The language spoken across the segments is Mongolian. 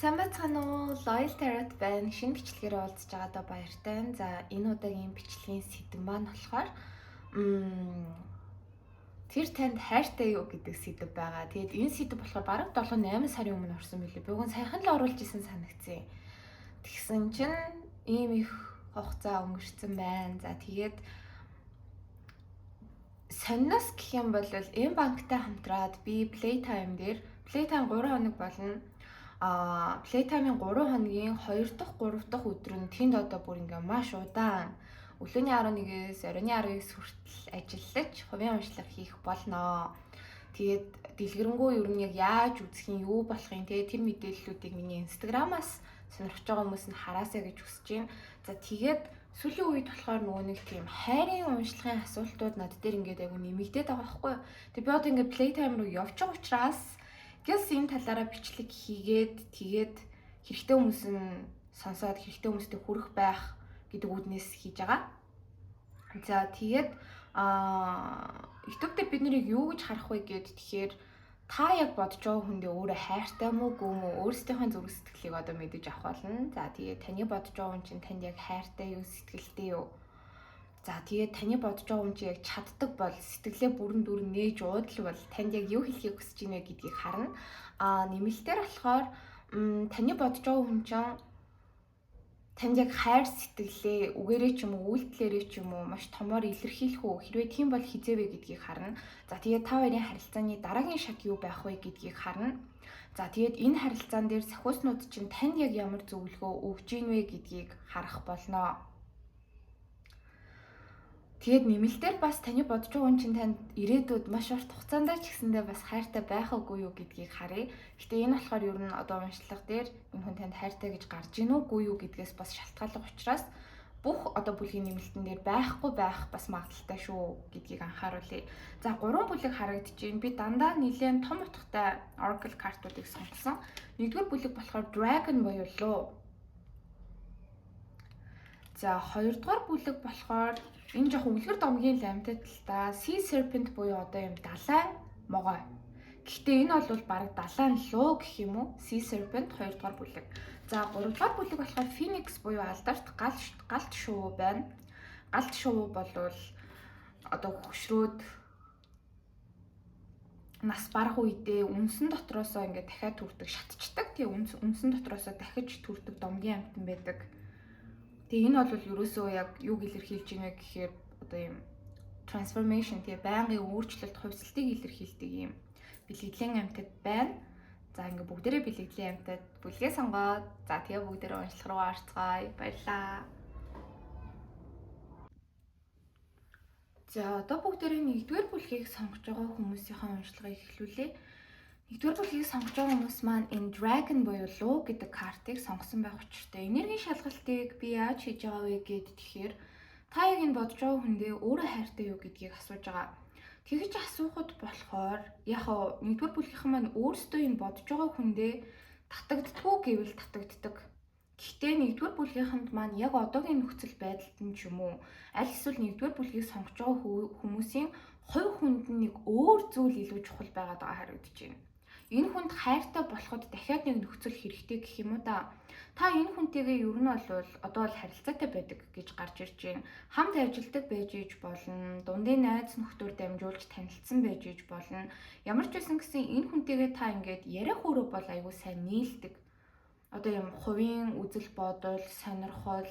Сайн байцгаана уу? Loyal Tarot байна. Шинэ бичлэгээр уулзж байгаадаа баяртай. За энэ удаагийн бичлэгийн сэдэв маань болохоор тэр танд хайртай юу гэдэг сэдэв байгаа. Тэгээд энэ сэдэв болохоор бараг 7-8 сарын өмнө орсон билээ. Би уг нь саяхан л оруулж исэн санагцсан. Тэгсэн чинь ийм их хугацаа өнгөрцөн байна. За тэгээд сонноос гэх юм бол энэ банктай хамтраад би Playtime дээр Playtime 3 хоног болно. Playtime-ийн 3 хоногийн 2 дахь 3 дахь өдөр нь тэнд одоо бүр ингээ маш удаан өглөөний 11-ээс оройн 19 хүртэл ажиллаж хувийн уншлага хийх болно. Тэгээд дэлгэрэнгүй ер нь яг яаж үзэх юм, юу болохын тэр мэдээллүүдийг миний Instagram-аас сонирхож байгаа хүмүүс нь хараасаа гэж хүсэж байна. За тэгээд сүүлийн үед болохоор нөгөө нэг тийм хайрын уншлагын асуултууд над дээр ингээд айгу нэмэгдээд байгаа байхгүй юу. Тэгээд би одоо ингээд Playtime руу явж байгаа учраас гэс энэ талаараа бичлэг хийгээд тэгээд хэрэгтэй хүмүүс нь сонсоод хэрэгтэй хүмүүстэй хүрэх байх гэдэг үүднээс хийж байгаа. За тэгээд YouTube дээр бид нарыг юу гэж харах вэ гэд тэгэхээр та яг бодож байгаа хүндээ өөрөө хайртай мүү гүн мүү өөрсдийнхөө зүрх сэтгэлийг одоо мэдэж авах болно. За тэгээд таны бодож байгаа хүн чинь танд яг хайртай юу, сэтгэлтэй юу? За тэгээд таны бодож байгаа хүн чинь яг чаддаг бол сэтгэлээ бүрэн дүр нээж уудалвал танд яг юу хэлхийг хүсэж байна гэдгийг харна. Нэмэлтээр болохоор таны бодож байгаа хүн чинь танд яг хайр сэтгэлээ үгээрээ ч юм уу үйлдэлээрээ ч юм уу маш томоор илэрхийлэх үү хэрвээ тийм бол хизээвэ гэдгийг харна. За тэгээд та хоёрын харилцааны дараагийн шаг юу байх вэ гэдгийг харна. За тэгээд энэ харилцаан дээр сахиуснууд чинь танд яг ямар зөвлөгөө өгж ийн вэ гэдгийг харах болно. Тэгээд нэмэлтээр бас таны бодож байгаа хүн чинь танд ирээдүйд маш урт хугацаанд ч гэсэндээ бас хайртай байх үгүй юу гэдгийг харъя. Гэтэ энэ болохоор ер нь одоо уншлага дээр энэ хүн танд хайртай гэж гарч ийн үгүй юу гэдгээс бас шалтгааллах учраас бүх одоо бүлгийн нэмэлтэн дээр байхгүй байх бас магадaltaй шүү гэдгийг анхааруулъя. За 3 бүлэг харагдчихээн. Би дандаа нэлээд том утгатай Oracle картуудыг сонгосон. Нэгдүгээр бүлэг болохоор Dragon буюу луу. За хоёрдугаар бүлэг болохоор энэ жоохон үлгэр домгийн ламтай талтай Sea Serpent буюу одоо юм далайн могой. Гэхдээ энэ бол бараг далайн луу гэх юм уу? Sea Serpent хоёрдугаар бүлэг. За гуравдугаар бүлэг болохоор Phoenix буюу алдарт галт шувуу байна. Галт шувуу болвол одоо хөшрөөд нас барах үедээ үнсэн дотроосоо ингээд дахиад төрдөг, шатчдаг. Тэгээ үнсэн дотроосоо дахиж төрдөг домгийн амьтан байдаг. Тэгээ энэ бол ерөөсөө яг юг илэрхийлж байна гэхээр одоо юм transformation тэгээ байнгын өөрчлөлт, хувьсалтыг илэрхийлдэг юм бэлгэдлийн амьтад байна. За ингээ бүгдээрээ бэлгэдлийн амьтад бүлгээ сонгоод за тэгээ бүгдээрээ уншлах руу орцгоё. Баярлаа. За одоо бүгдээрээ нэгдүгээр бүлгийг сонгож байгаа хүмүүсийнхээ уншлагыг эхлүүлье. Нэгдүгээр бүлгийг сонгож байгаа хүмүүс маань энэ Dragon буюу луу гэдэг картыг сонгосон байх учиртай. Энергийн шалгалтыг би яаж хийж байгаа вэ гэд тэгэхээр та яг энэ бодож байгаа хүндээ өөрөө хайртай юу гэдгийг асууж байгаа. Тэгэж асуухад болохоор яг нэгдүгээр бүлгийнхэн маань өөрсдөө энэ бодож байгаа хүндээ татагддаггүй гэвэл татагддаг. Гэхдээ нэгдүгээр бүлгийнхэнд маань яг одоогийн нөхцөл байдалд нь ч юм уу аль эсвэл нэгдүгээр бүлгийг сонгож байгаа хүмүүсийн хувь хүнд нэг өөр зүйл илүү чухал байгаад байгаа харагдаж байна. Энэ хүнд хайртай болоход дахиад нэг нөхцөл хэрэгтэй гэх юм уу да. Та энэ хүнтэйгээ ер нь бол одоо л харилцаатай байдаг гэж гарч ирж байна. Хамт ажилладаг байж иж болно. Дундын найз нөхдөөр дамжуулж танилцсан байж иж болно. Ямар ч байсан гэсэн энэ хүнтэйгээ та ингээд яриах өөрөө бол аюул сайн нийлдэг. Одоо юм хувийн үзэл бодол, сонирхол,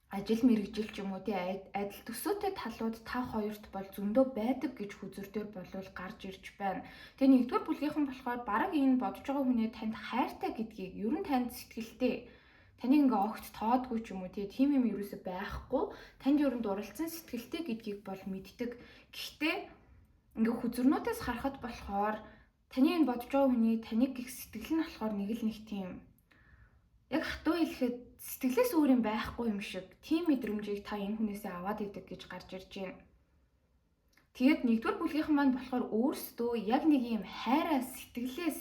ажил мэргэжил ч юм уу тий адил төсөөтэй талууд та хоёрт бол зөндөө байдаг гэж хүзүртээр болвол гарч ирж байна. Тэгээ нэгдүгээр бүлгийнхэн болохоор бараг энэ бодож байгаа хүнээ танд хайртай гэдгийг ер нь танд сэтгэлтэй таныг ингээ огт тоодгүй ч юм уу тийм юм ерөөсөй байхгүй танд ер нь дурлцсан сэтгэлтэй гэдгийг бол мэддэг. Гэхдээ ингээ хүзүрнүүдээс харахад болохоор таны энэ бодож байгаа хүний таныг гих сэтгэл нь болохоор нэг л нэг тийм яг хатуу хэлэхэд сэтгэлээс өөр юм байхгүй юм шиг тийм мэдрэмжийг та энэ хүнээсээ аваад идэг гэж гарч ирж байна. Тэгээд нэгдүгээр бүлгийнхэн маань болохоор өөрсдөө яг нэг юм хайраа сэтгэлээс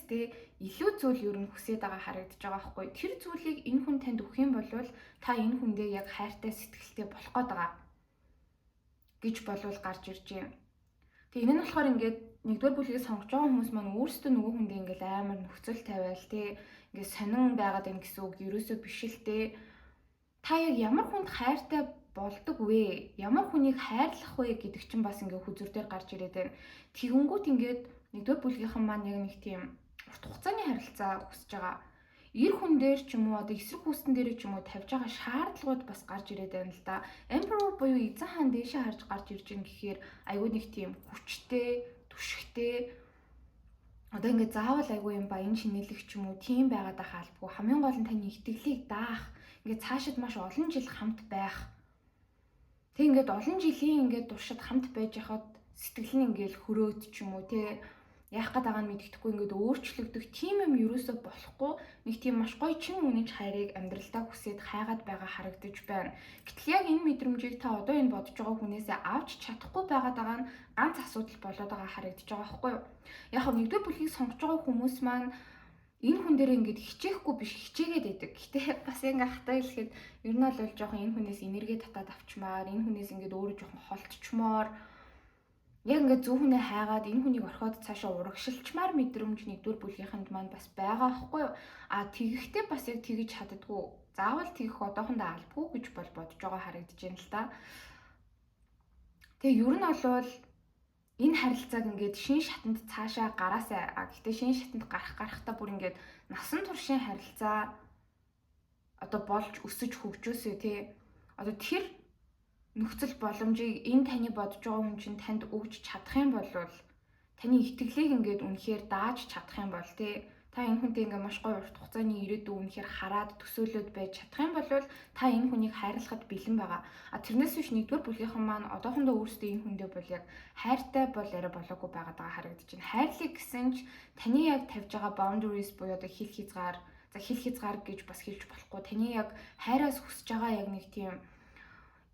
илүү зүйл ер нь хүсээд байгаа харагдаж байгаа байхгүй. Тэр зүйлийг энэ хүн танд өгөх юм бол та энэ хүндээ яг хайртай сэтгэлтэй болох гээд байгаа гэж болвол гарч ирж байна. Тэгээ энэ нь болохоор ингээд нэгдүгээр бүлгийг сонгож байгаа хүмүүс маань өөрсдөө нөгөө хүндээ ингээл амар нөхцөл тавиал тий ингээд сонин байгаад байна гэсэн үг ерөөсөө биш л дээ. Та яг ямар хүнд хайртай болдог вэ? Ямар хүнийг хайрлах вэ гэдэг чинь бас ингээд хүзүр дээр гарч ирээд байна. Тэгэнгүүт ингээд нэгдүгээр бүлгийнхэн маань яг нэг тийм урт хугацааны харилцаа хүсэж байгаа. Эр хүн дээр ч юм уу одоо эсрэг хүүстэн дээр ч юм уу тавьж байгаа шаардлагууд бас гарч ирээд байна л да. Emperor буюу эзэн хаан дээшээ харж гарч ирж байгаа гэхээр айгүй нэг тийм хүчтэй, түшигтэй одоо ингээд заавал айгүй юм баян шинэлэх ч юм уу тийм байгаад байгаа албагүй. Хамгийн гол нь таны итгэлийг даах, ингээд цаашид маш олон жил хамт байх. Тэг ингээд олон жилийн ингээд туршид хамт байж хахад сэтгэл нь ингээд хөрөөд ч юм уу тий яах гээд байгаа нь мэддэхгүй ингээд өөрчлөгдөх тийм юм ерөөсөө болохгүй нэг тийм маш гоё чин үнэнч хайрыг амьдралдаа хүсээд хайгаад байгаа харагдаж байна. Гэтэл яг энэ мэдрэмжийг та одоо энэ бодож байгаа хүнээсээ авч чадахгүй байгаа нь ганц асуудал болоод байгаа харагдаж байгаа байхгүй юу? Яг нь нэгдүгээр бүлгийг сонгож байгаа хүмүүс маань энэ хүн дээр ингээд хичээхгүй биш хичээгээд байдаг. Гэтэ бас ингээ хатаа хэлэхэд ер нь бол жоохон энэ хүнээс энерги татаад авчмаар, энэ хүнээс ингээд өөрөө жоохон холтчмоор яг ингээд зөв хүнээ хайгаад энэ хүнийг орхиод цаашаа урагшилчмаар мэдрэмж нэгдүгээр бүлгийнхэнд маань бас байгаа байхгүй юу? А тэгэхдээ бас яг тэгж чаддгүй. Заавал тэгэх одоохондоо албагүй гэж бол бодож байгаа харагдаж байна л да. Тэгээ ер нь бол энэ харилцааг ингээд шин шатанд цаашаа гараасай. Гэхдээ шин шатанд гарахтаа бүр ингээд насан туршийн харилцаа одоо болж өсөж хөгжөөсэй тий. Одоо тэр нөхцөл боломжийг энэ таны бодож байгаа хүн чинь танд өгч чадах юм бол таны итгэлийг ингээд үнэхээр дааж чадах юм бол тий та энэ хүнтэй ингээд маш гоё урт хугацааны ирээдүй үнэхээр хараад төсөөлөд байж чадах юм бол та энэ хүнийг хайрлахад бэлэн байгаа. А тэрнээс биш нэгдүгээр бүлгийнхэн маань одоохондоо өөрсдөө энэ хүндээ бол яг хайртай бол арай болоогүй байгаад байгаа харагдаж байна. Хайрлах гэсэн ч таны яг тавьж байгаа boundaries буюу одоо хил хязгаар гэж бас хэлж болохгүй. Таны яг хайраас хүсэж байгаа яг нэг тийм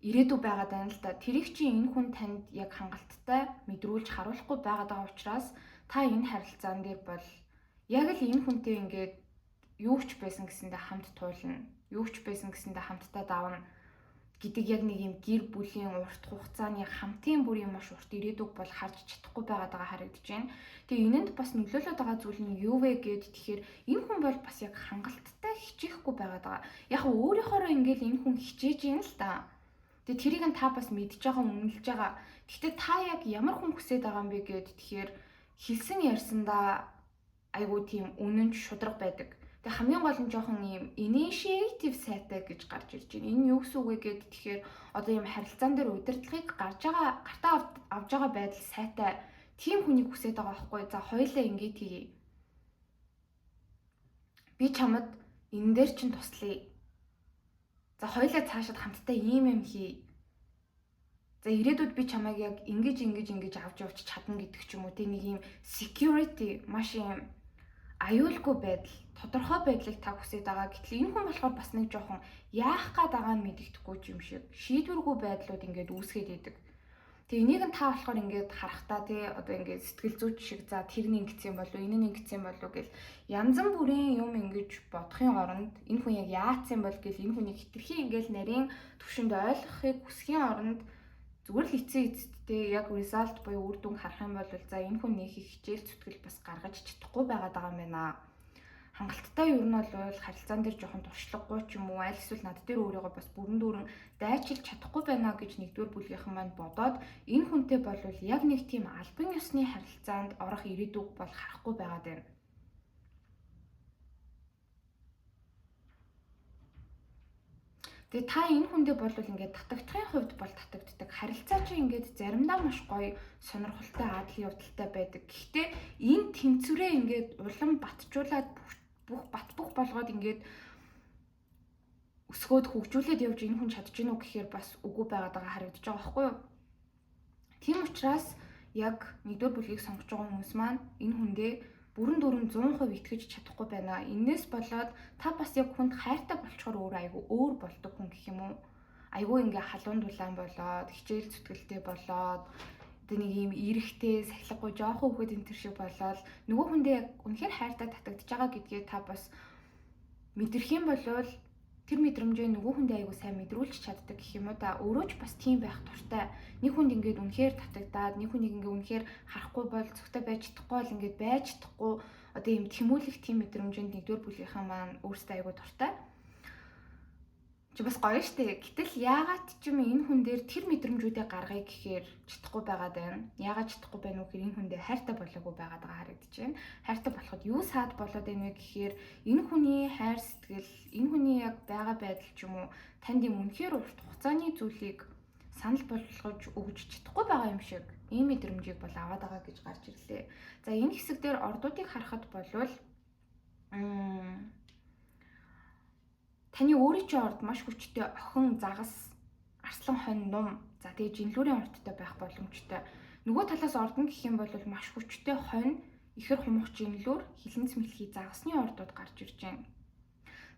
ирээдүй байгаад байна л да. Тэрийг чи энэ хүн танд яг хангалттай мэдрүүлж харуулахгүй байгаад байгаа учраас та энэ харилцаан дээр бол яг л энэ хүнтэй ингээд юу ч байсан гэсэндээ хамт туулна. Юу ч байсан гэсэндээ хамтдаа давна гэдэг яг нэг юм гэр бүлийн урт хугацааны хамтын бүрийн маш урт ирээдүг бол харж чадахгүй байгаад байгаа харагдаж байна. Тэгээ энэнд бас нөлөөлөд байгаа зүйл нь юу вэ гэд тэгэхээр энэ хүн бол бас яг хангалттай хичээхгүй байгаад байгаа. Яг өөрийнхоороо ингээд энэ хүн хичээж юм л да. Тэгээ тэрийг нь та бас мэдж байгаа үнэлж байгаа. Гэхдээ та яг ямар хүн хүсэж байгаа юм бэ гэд тэгэхээр хэлсэн ярьсандаа айгуу тийм үнэнч шудраг байдаг. Тэгээ хамгийн гол нь жоохон ийм initiative сайтай гэж гарч ирж байна. Энэ юу гэсэн үг вэ гэд тэгэхээр одоо ийм харилцаан дээр удирдлагыг гартаа авж байгаа байдал сайтай. Тийм хүнийг хүсэж байгаа байхгүй. За хоёулаа ингэж хийе. Би чамд энэ дээр чинь туслая. За хоёулаа цаашид хамтдаа ийм юм хий. За ирээдүйд би чамайг яг ингэж авч явж чадна гэдэг ч юм уу. Тэ нэг ийм security маш ийм аюулгүй байдал, тодорхой байдлыг та хүсэж байгаа. Гэтэл энэ хүн болохоор бас нэг жоохон яах гээд байгаа нь мэддэхгүй юм шиг шийдвэргүй байдлууд ингээд үүсгээд идэг. Тэгээ энийг нь та болохоор ингээд харахтаа тий одоо ингээд сэтгэл зүйч шиг за тэр нь ингэсэн болов энэ нь ингэсэн болов гэл янз бүрийн юм ингэж бодохын оронд энэ хүн яг яатсан бол гэл энэ хүнийг хитрхи ингээд нарийн төвшөнд ойлгохыг хүсхийн оронд зүгээр л эцэстээ яг result буюу үр дүн харах юм бол за энэ хүн нэг их хичээл зүтгэл бас гаргаж чадахгүй байгаа юм байна. Хангалттай ер нь бол харилцаан дээр жоохон туршлагагүй ч юм уу аль эсвэл над дээр өөрийгөө бас бүрэн дүүрэн дайчилж чадахгүй байна гэж нэгдүгээр бүлгийнхэн маань бодоод энэ хүнтэй бол яг нэг тийм албан ёсны харилцаанд орох ирээдүг бол харахгүй байгаад байна. Тэгээ та энэ хүндээ бол ингээд татагдахын хувьд бол татагддаг. Харилцаа чинь ингээд заримдаа маш гоё, сонирхолтой, адал явдалтай байдаг. Гэхдээ энэ тэнцвэрээ ингээд улам батжуулаад бүх болгоод ингээд өсгөөд хөгжүүлээд явж энэ хүн чадж гинүү гэхээр бас үгүй байгаад байгаа харагдаж байгаа байхгүй юу? Тийм учраас яг нэгдүгээр бүлгийг сонгож байгаа хүмүүс маань энэ хүндээ бүрэн дүүрэн 100% итгэж чадахгүй байна. Иннээс болоод та бас яг хүнд хайртай болчоор өөр айгүй өөр болдог хүн гэх юм уу? Айгүй ингээ халуун дулаан болоод, хичээл зүтгэлтэй болоод, одоо нэг юм эрэхтэй, сахилгагүй жоохон хөхөд энэ төр шиг болоод нөгөө хүндээ яг үнэхээр хайртай татагдж байгаа гэдгээ та бас мэдэрх юм болвол тэр мэдрэмжээ нөгөө хүндээ айгүй сайн мэдрүүлж чаддаг гэх юм уу та. Өөрөө ч бас тийм байх дуртай. Нэг хүнд ингээд үнэхээр татагдаад, нэг хүнийг ингээд үнэхээр харахгүй бол, зөвхөн байж чадахгүй бол ингээд байж чадахгүй одоо ийм тэмүүлэх тийм мэдрэмжэнд нэгдүгээр бүлгийнхэн маань өөрсдөө айгүй дуртай. Чи бас гоё штэ. Гэтэл яагаад ч юм энэ хүн дээр тэр мэдрэмжүүдээ гаргая гэхээр чадахгүй байгаад байна. Яагаад чадахгүй байна вэ гэхээр энэ хүн дээр хайртай болоогүй байгаад байгаа харагдаж байна. Хайртай болоход юу саад болоод байна вэ гэхээр энэ хүний хайр сэтгэл, энэ хүний яг байгаа байдал ч юм уу танд юм үнэхээр урт хугацааны зүйлийг санал болгож өгч чадахгүй байгаа юм шиг ийм мэдрэмжийг бол аваад байгаа гэж гарч ирлээ. За энэ хэсэг дээр ордуудыг харахад болвол таны өөрийн чинь орд маш хүчтэй охин, загас, арслан хонь, нум, за тэгээ жинлүүрийн ордтой байх боломжтой. Нөгөө талаас ордон гэх юм бол маш хүчтэй хонь, ихэр хумх жинлүүр, хилэнц мэлхий загасны ордууд гарч ирж байна.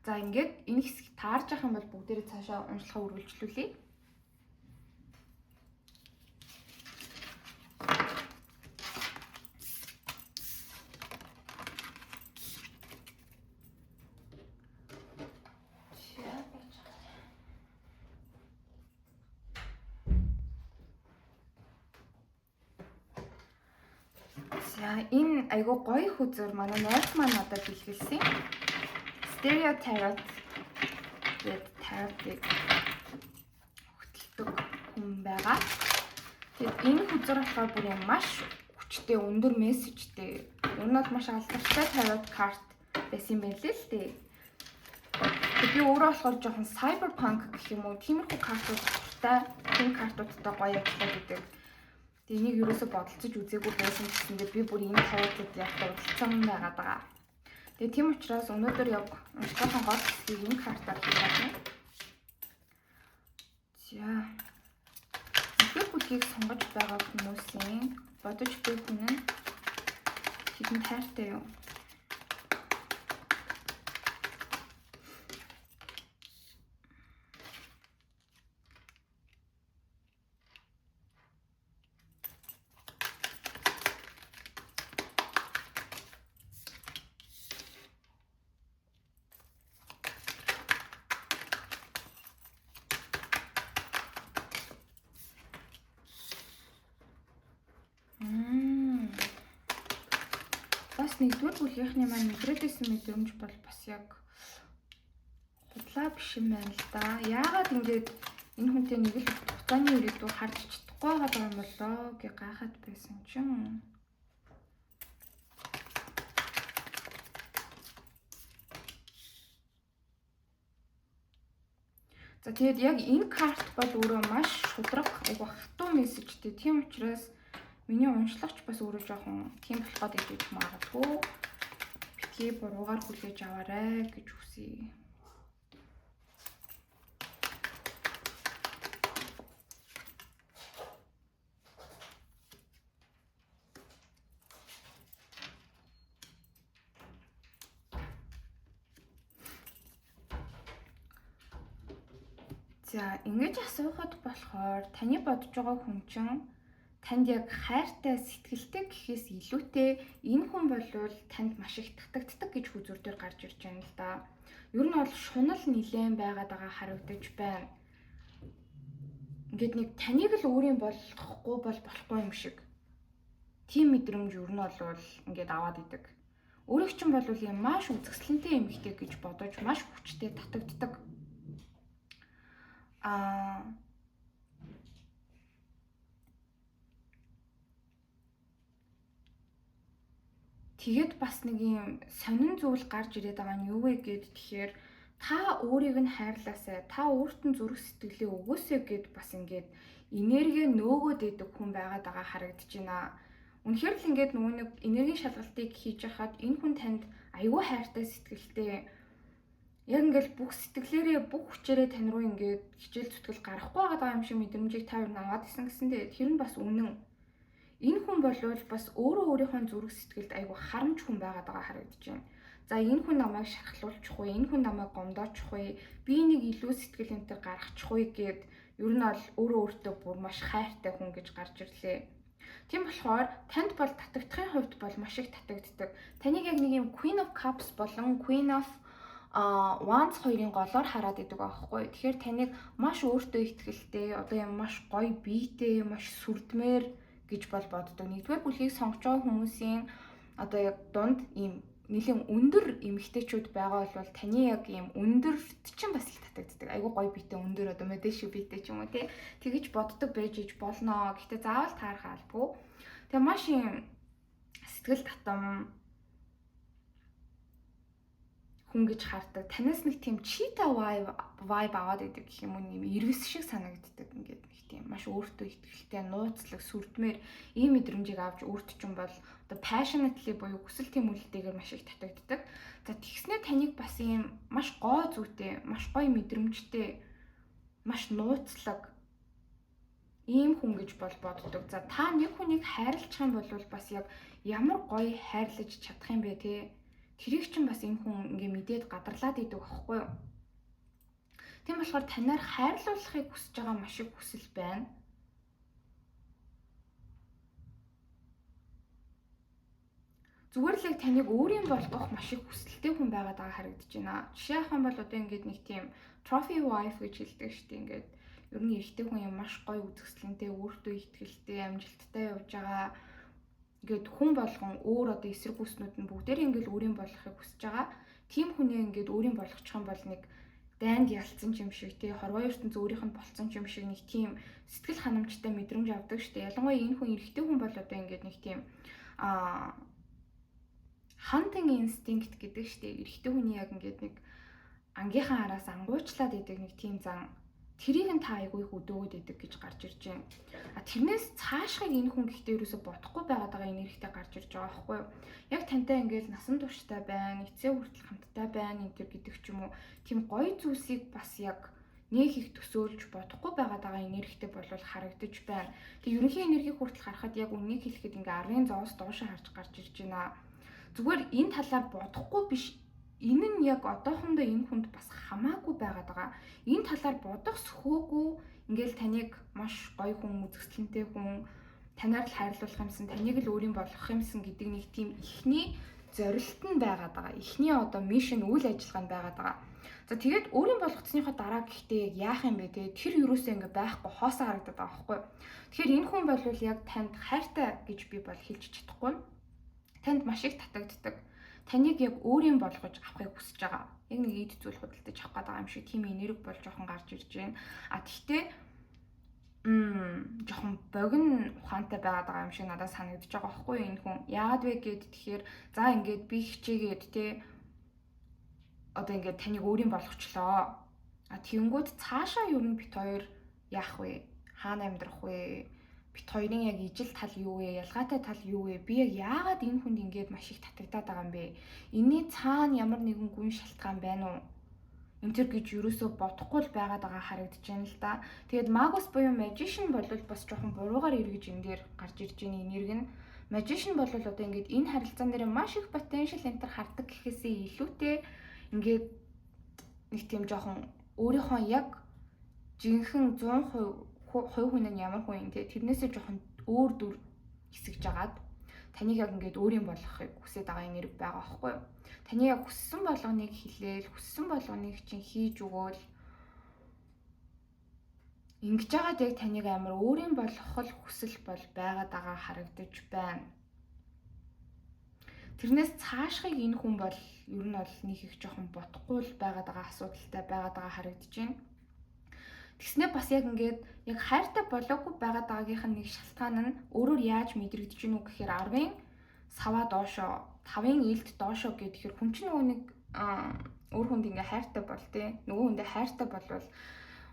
За ингээд энэ хэсгийг таарж явах юм бол бүгдээрээ цаашаа уншлахаа үргэлжлүүлье. За энэ айгүй гоё хүзөр манай найз маань одоо бэлгэлсэн. Stereo Tarot гэдэг таротыг хөтэлдэг хүн байгаа. Тэгээд энэ хүзэр болохоор бүр маш хүчтэй өндөр мессежтэй. Ер нь бол маш алдартай tarot card байсан юм байна л дээ. Би өөрөө болохоор жоохон cyberpunk гэх юм уу тиймэрхүү картуудтай, тийм картуудтай гоё ажиллаад байдаг. Тэгээ энийг ерөөсө бодолцож үзээгүй байсан гэсэндээ би бүр энэ таротууд явахад удалцсан байгаад байгаа. Тэгээ тийм учраас өнөөдөр яг уншихын гол хэсгийг энэ картаар хийлээ. За. Нэгдүгээр бүлгийг сонгож байгаа хүмүүсийн бодож буй хүн нь хэдэн тайртай юу? Бас нэгдүгээр бүлгийнхний маань мэдрээдсэн мэдрэмж бол бас яг худлаа биш юм байна л да. Яагаад ингэж энэ хүнтэй нэг л хугацааны үргэлжлэл харж чадахгүй байгаа юм болоо гэж гайхаад байсан чинь. За тэгээд яг энэ карт бол өөрөө маш шудраг, айгу хатуу мессежтэй. Тийм учраас миний уншлагч бас өөрөө жоохон тийм болох гээд идэж магадгүй. Битгий буруугаар хүлээж аваарай гэж хүсье. За ингэж асуухад болохоор таны бодож байгаа хүн чинь танд яг хайртай сэтгэлтэй гэхээс илүүтэй энэ хүн болвол танд маш их татагддаг гэж хүзүүр дээр гарч ирж байна л да. Ер нь бол шунал нилээн байгаад байгаа харагдаж байна. Ингээд нэг таныг л өөрийн болгохгүй бол болохгүй юм шиг. Тийм мэдрэмж ер нь бол ингээд аваад идэг. Өөрөг чинь бол юм маш үзэсгэлэнтэй эмэгтэй гэж бодож маш хүчтэй татагддаг. Тэгээд бас нэг юм сонин зүйл гарч ирээд байгаа нь юу вэ гэд тэгэхээр та өөрийг нь хайрлаасай, та өөрт нь зүрх сэтгэлээ өгөөсэй гэд бас ингээд энерги нөөгөөд идэг хүн байгаад байгаа харагдаж байна. Үнэхээр л ингээд нөгөө нэг энергийн шалгалтыг хийж хахад энэ хүн танд аюу хайртай сэтгэлтэй яг ингээд бүх сэтгэлээрээ бүх хүчээрээ тань руу ингээд хичээл зүтгэл гарахгүй байгаа юм шиг мэдрэмжийг та юу наваад исэн гэсэндээ тэр нь бас үнэн. Энэ хүн болвол бас өөрөө өөрийнхөө зүрх сэтгэлд айгүй харамж хүн байгаад байгаа харагдаж байна. За энэ хүн намайг шархлуулчих уу, энэ хүн намайг гомдоочих уу, би нэг илүү сэтгэл өнтер гаргачих уу гэд ер нь бол өөрөө өөртөө бүр маш хайртай хүн гэж гарч ирлээ. Тийм болохоор танд бол татагдахын хувьд бол маш их татагддаг. Таныг яг нэг юм Queen of Cups болон Queen of Once хоёрын голоор хараад идэг аахгүй. Тэгэхээр таныг маш өөртөө ихтгэлтэй, одоо юм маш гоё биетэй, маш сүрдмээр гэж бол боддог. Нэгдүгээр бүлгийг сонгож байгаа хүмүүсийн одоо яг дунд ийм нэлийн өндөр эмэгтэйчүүд байгаа бол таны яг ийм өндөрт чинь бас их татагддаг. Айгу гоё биетэй өндөр одоо модель биетэй ч юм уу тий. Тэгэж боддог байж иж болно. Гэхдээ заавал таарах албагүй. Тэгээ маш ийм сэтгэл татам хүн гэж хардаг. Танаас нэг тийм cheetah vibe аваад идэг гэх юм уу, нэм ирвэс шиг санагддаг. Ингээд нэг тийм маш өөртөө ихтэй, нууцлаг, сүрдмээр ийм мэдрэмжийг авч өөрт чинь бол одоо passionately буюу хүсэл тэмүүлэлтэйгээр маш их татагддаг. За тэгснээр таныг бас ийм маш гоо зүйтэй, маш гоё мэдрэмжтэй, маш нууцлаг ийм хүн гэж бол боддог. За та нэг хүнийг хайрлах юм бол бас яг ямар гоё хайрлаж чадах юм бэ те? Тэрийг чинь бас энэ хүн ингээ мэдээд гадарлаад идэг аахгүй юу? Тийм болохоор танаар хайрлуулахыг хүсэж байгаа маш их хүсэл байна. Зүгээр л яг таныг өөрийн болгох маш их хүсэлтэй хүн байгаад байгаа харагдаж байна. Жишээ авах юм бол одоо ингээд нэг тийм trophy wife гэж хэлдэг шүү дээ. Ингээд ер нь эрэгтэй хүн юм маш гоё үзэсгэлэнтэй, өөртөө ихтгэлтэй, амжилттай явж байгаа. Ингээд хүн болгон өөр одоо эсрэг хүснүүд нь бүгдээрээ ингээд өөрийн болгохыг хүсэж байгаа. Тим хүнээ ингээд өөрийн болгочих юм бол нэг дайнд ялцсан юм шиг тий хорвоо ертөнц өөрийнх нь болцсон юм шиг нэг тийм сэтгэл ханамжтай мэдрэмж авдаг шүү дээ. Ялангуяа энэ хүн эрэгтэй хүн бол одоо ингээд нэг тийм hunting instinct гэдэг шүү дээ. Эрэгтэй хүний яг ингээд нэг ангийнхаа араас ангуучлаад идэг нэг тийм зан. Тэрийг нь та айгүй их өдөөгд идэг гэж гарч ирж байна. Тэрнээс цаашхыг энэ хүн гэхдээ ерөөсө бодохгүй байгаад байгаа энергитэй гарч ирж байгаа байхгүй юу? Яг тантай ингээд насан турштай байна, эцээ хүртэл хамттай байна энэ төр гэдэг ч юм уу. Тийм гоё зүйлсийг бас яг нэг их төсөөлж бодохгүй байгаад байгаа энергитэй болвол харагдаж байна. Тэг ерөнхий энергийг хүртэл харахад яг үнийг хэлэхэд ингээд 10-ын зоос доошоо харж гарч ирж байна. Зүгээр энэ талаар бодохгүй биш. Энэ нь яг одоохондоо энэ хүнд бас хамаагүй байгаад байгаа. Энэ талаар бодох сөхөөгүй ингээл таныг маш гоё хүн, үзэсгэлэнтэй хүн, танаар л хайрлуулах юмсан, таныг л өөрийн болгох юмсан гэдэг нэг тийм ихний зорилт нь байгаад байгаа. Ихний одоо мишн үйл ажиллагаа нь байгаад байгаа. За тэгээд өөрийн болгоцсныхоо дараа гэхдээ яг яах юм бэ те? Тэр юусоо ингээ байхгүй хоосоо харагдаад байгаа байхгүй. Тэгэхээр энэ хүн бол яг танд хайртай гэж би бол хэлж чадахгүй. Танд маш их татагддаг. Таныг яг өөрийн болгож авахыг хүсэж байгаа. Яг нэг ийд зүйл худалдаж авах гэдэг юм шиг тийм энерги бол жоохон гарч ирж байна. Тэгтээ жоохон богино ухаантай байгаад байгаа юм шиг надад санагдаж байгаа байхгүй энэ хүн. Яагаад вэ гэд тэгэхээр за ингээд би хичээгээд те одоо ингээд таныг өөрийн болгочлоо. Тэгэнгүүт цаашаа юу н бит хоёр яах вэ? Хаана амьдрах вэ? Бит хоёрын яг ижил тал юу вэ? Ялгаатай тал юу вэ? Би яг яагаад энэ хүнд ингээд маш их татагдаад байгаа юм бэ? Энийний цаана ямар нэгэн гүн шалтгаан байна уу? Энэ төр гэж юусоо бодохгүй л байгаад байгаа харагдаж байна л да. Тэгээд Magus буюу Magician бол бас жоохон буруугаар эргэж энэ дээр гарч ирж байгаа энерги нь. Magician бол одоо ингээд энэ харилцаан дээр маш их potential enter хардаг гэхээсээ илүүтэй ингээд нэг тийм жоохон өөрийнхөө яг жинхэнэ 100% хувь хүн нь ямар хүн юм те тэрнээсээ жоохон өөр дүр хэсэгж агаад таныг яг ингээд өөрийн болгохыг хүсэж байгаа энерги байгаа байхгүй юу? Таны яг хүссэн болгоныг хэлээл, хүссэн болгоныг чинь хийж өгөөл ингэж агаад яг таныг амар өөрийн болгох хүсэл бол байгаад байгаа харагдаж байна. Тэрнээс цаашхыг энэ хүн бол ер нь бол нэг их жоохон бодохгүй л байгаад байгаа асуудалтай байгаад байгаа харагдаж байна. Тэгснээ бас яг ингээд яг хайртай болоогүй байгаад байгаагийнх нь нэг шалтгаан нь өөрөөр яаж мэдрэгдэж гинүү гэхээр 10-ын саваа доошоо 5-ын илд доошоо гэхээр хүн чинь нөгөө нэг өөр хүнд ингээ хайртай бол тээ нөгөө хүндээ хайртай болвол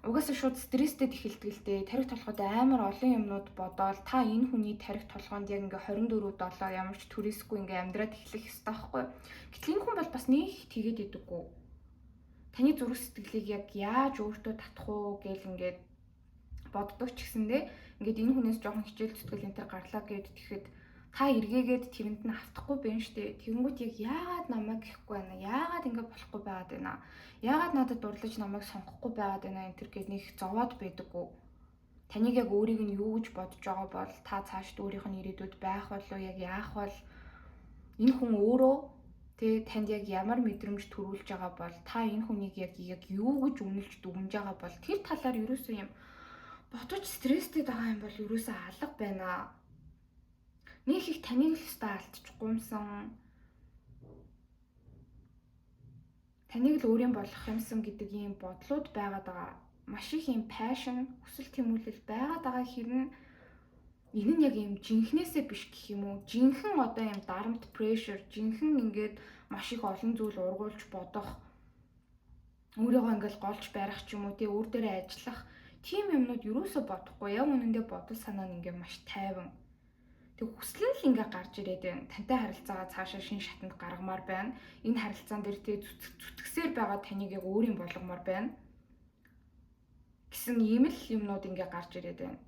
угаасаа шууд стресстэй эхэлдэг л дээ. Тарих толгойд амар олон юмнууд бодоол та энэ хүний тарих толгойд яг ингээ 24/7 ямар ч түрээсгүй ингээ амьдраад эхлэх ёстой байхгүй. Гэтэл энэ хүн бол бас нэг тэгээд идэггүй. Таны зүрх сэтгэлийг яг яаж өөртөө татах уу гэл ингээд боддог ч гэсэндээ ингээд энэ хүнээс жоохон хичээл зүтгэл энэ төр гарлаа гэд тэгэхэд та эргээгээд тэрэнд нь автахгүй байна штэ. Тэгэнгүүт яг яагаад намайг гэхгүй байна? Яагаад ингэ болохгүй байгаад байна? Яагаад надад дурлаж намайг сонгохгүй байгаад байна? Энэ төр гээд нэг зовоод байдаггүй. Таныг яг өөрийг нь юу гэж бодож байгаа бол та цаашд өөрийнх нь ирээдүйд байх болов яг яах бол энэ хүн өөрөө Тэ танд яг ямар мэдрэмж төрүүлж байгаа бол та энэ хүнийг яг юу гэж үнэлж дүгнж байгаа бол тэр талаар ерөөсөө юм бодож стресстэй байгаа юм бол ерөөсөө алга байна. Нэг их таныг л өстө алдчихгүй юмсан. Таныг л өөрийн болгох юмсан гэдэг ийм бодлууд байгаад байгаа. Маш их ийм passion, хүсэл тэмүүлэл байгаад байгаа хэрнээ энэ нь яг юм жинхнээсээ биш гэх юм уу? Жинхэнэ одоо юм дарамт pressure, жинхэнэ ингээд маш их олон зүйл ургуулж бодох, өөрийгөө ингээд голж барих ч юм уу, тий өөр дээрээ ажиллах тийм юмнууд юусоо бодохгүй. Яг үнэндээ бодол санаа нь ингээд маш тайван. Тэг хүсэл нь л ингээд гарч ирээд байна. Тантай харилцаагаа цаашаа шин шатанд гаргамаар байна. Энэ харилцаан дээр тий зүтгэсээр байгаа таныг яг өөрийн болгомоор байна гэсэн ийм л юмнууд ингээд гарч ирээд байна.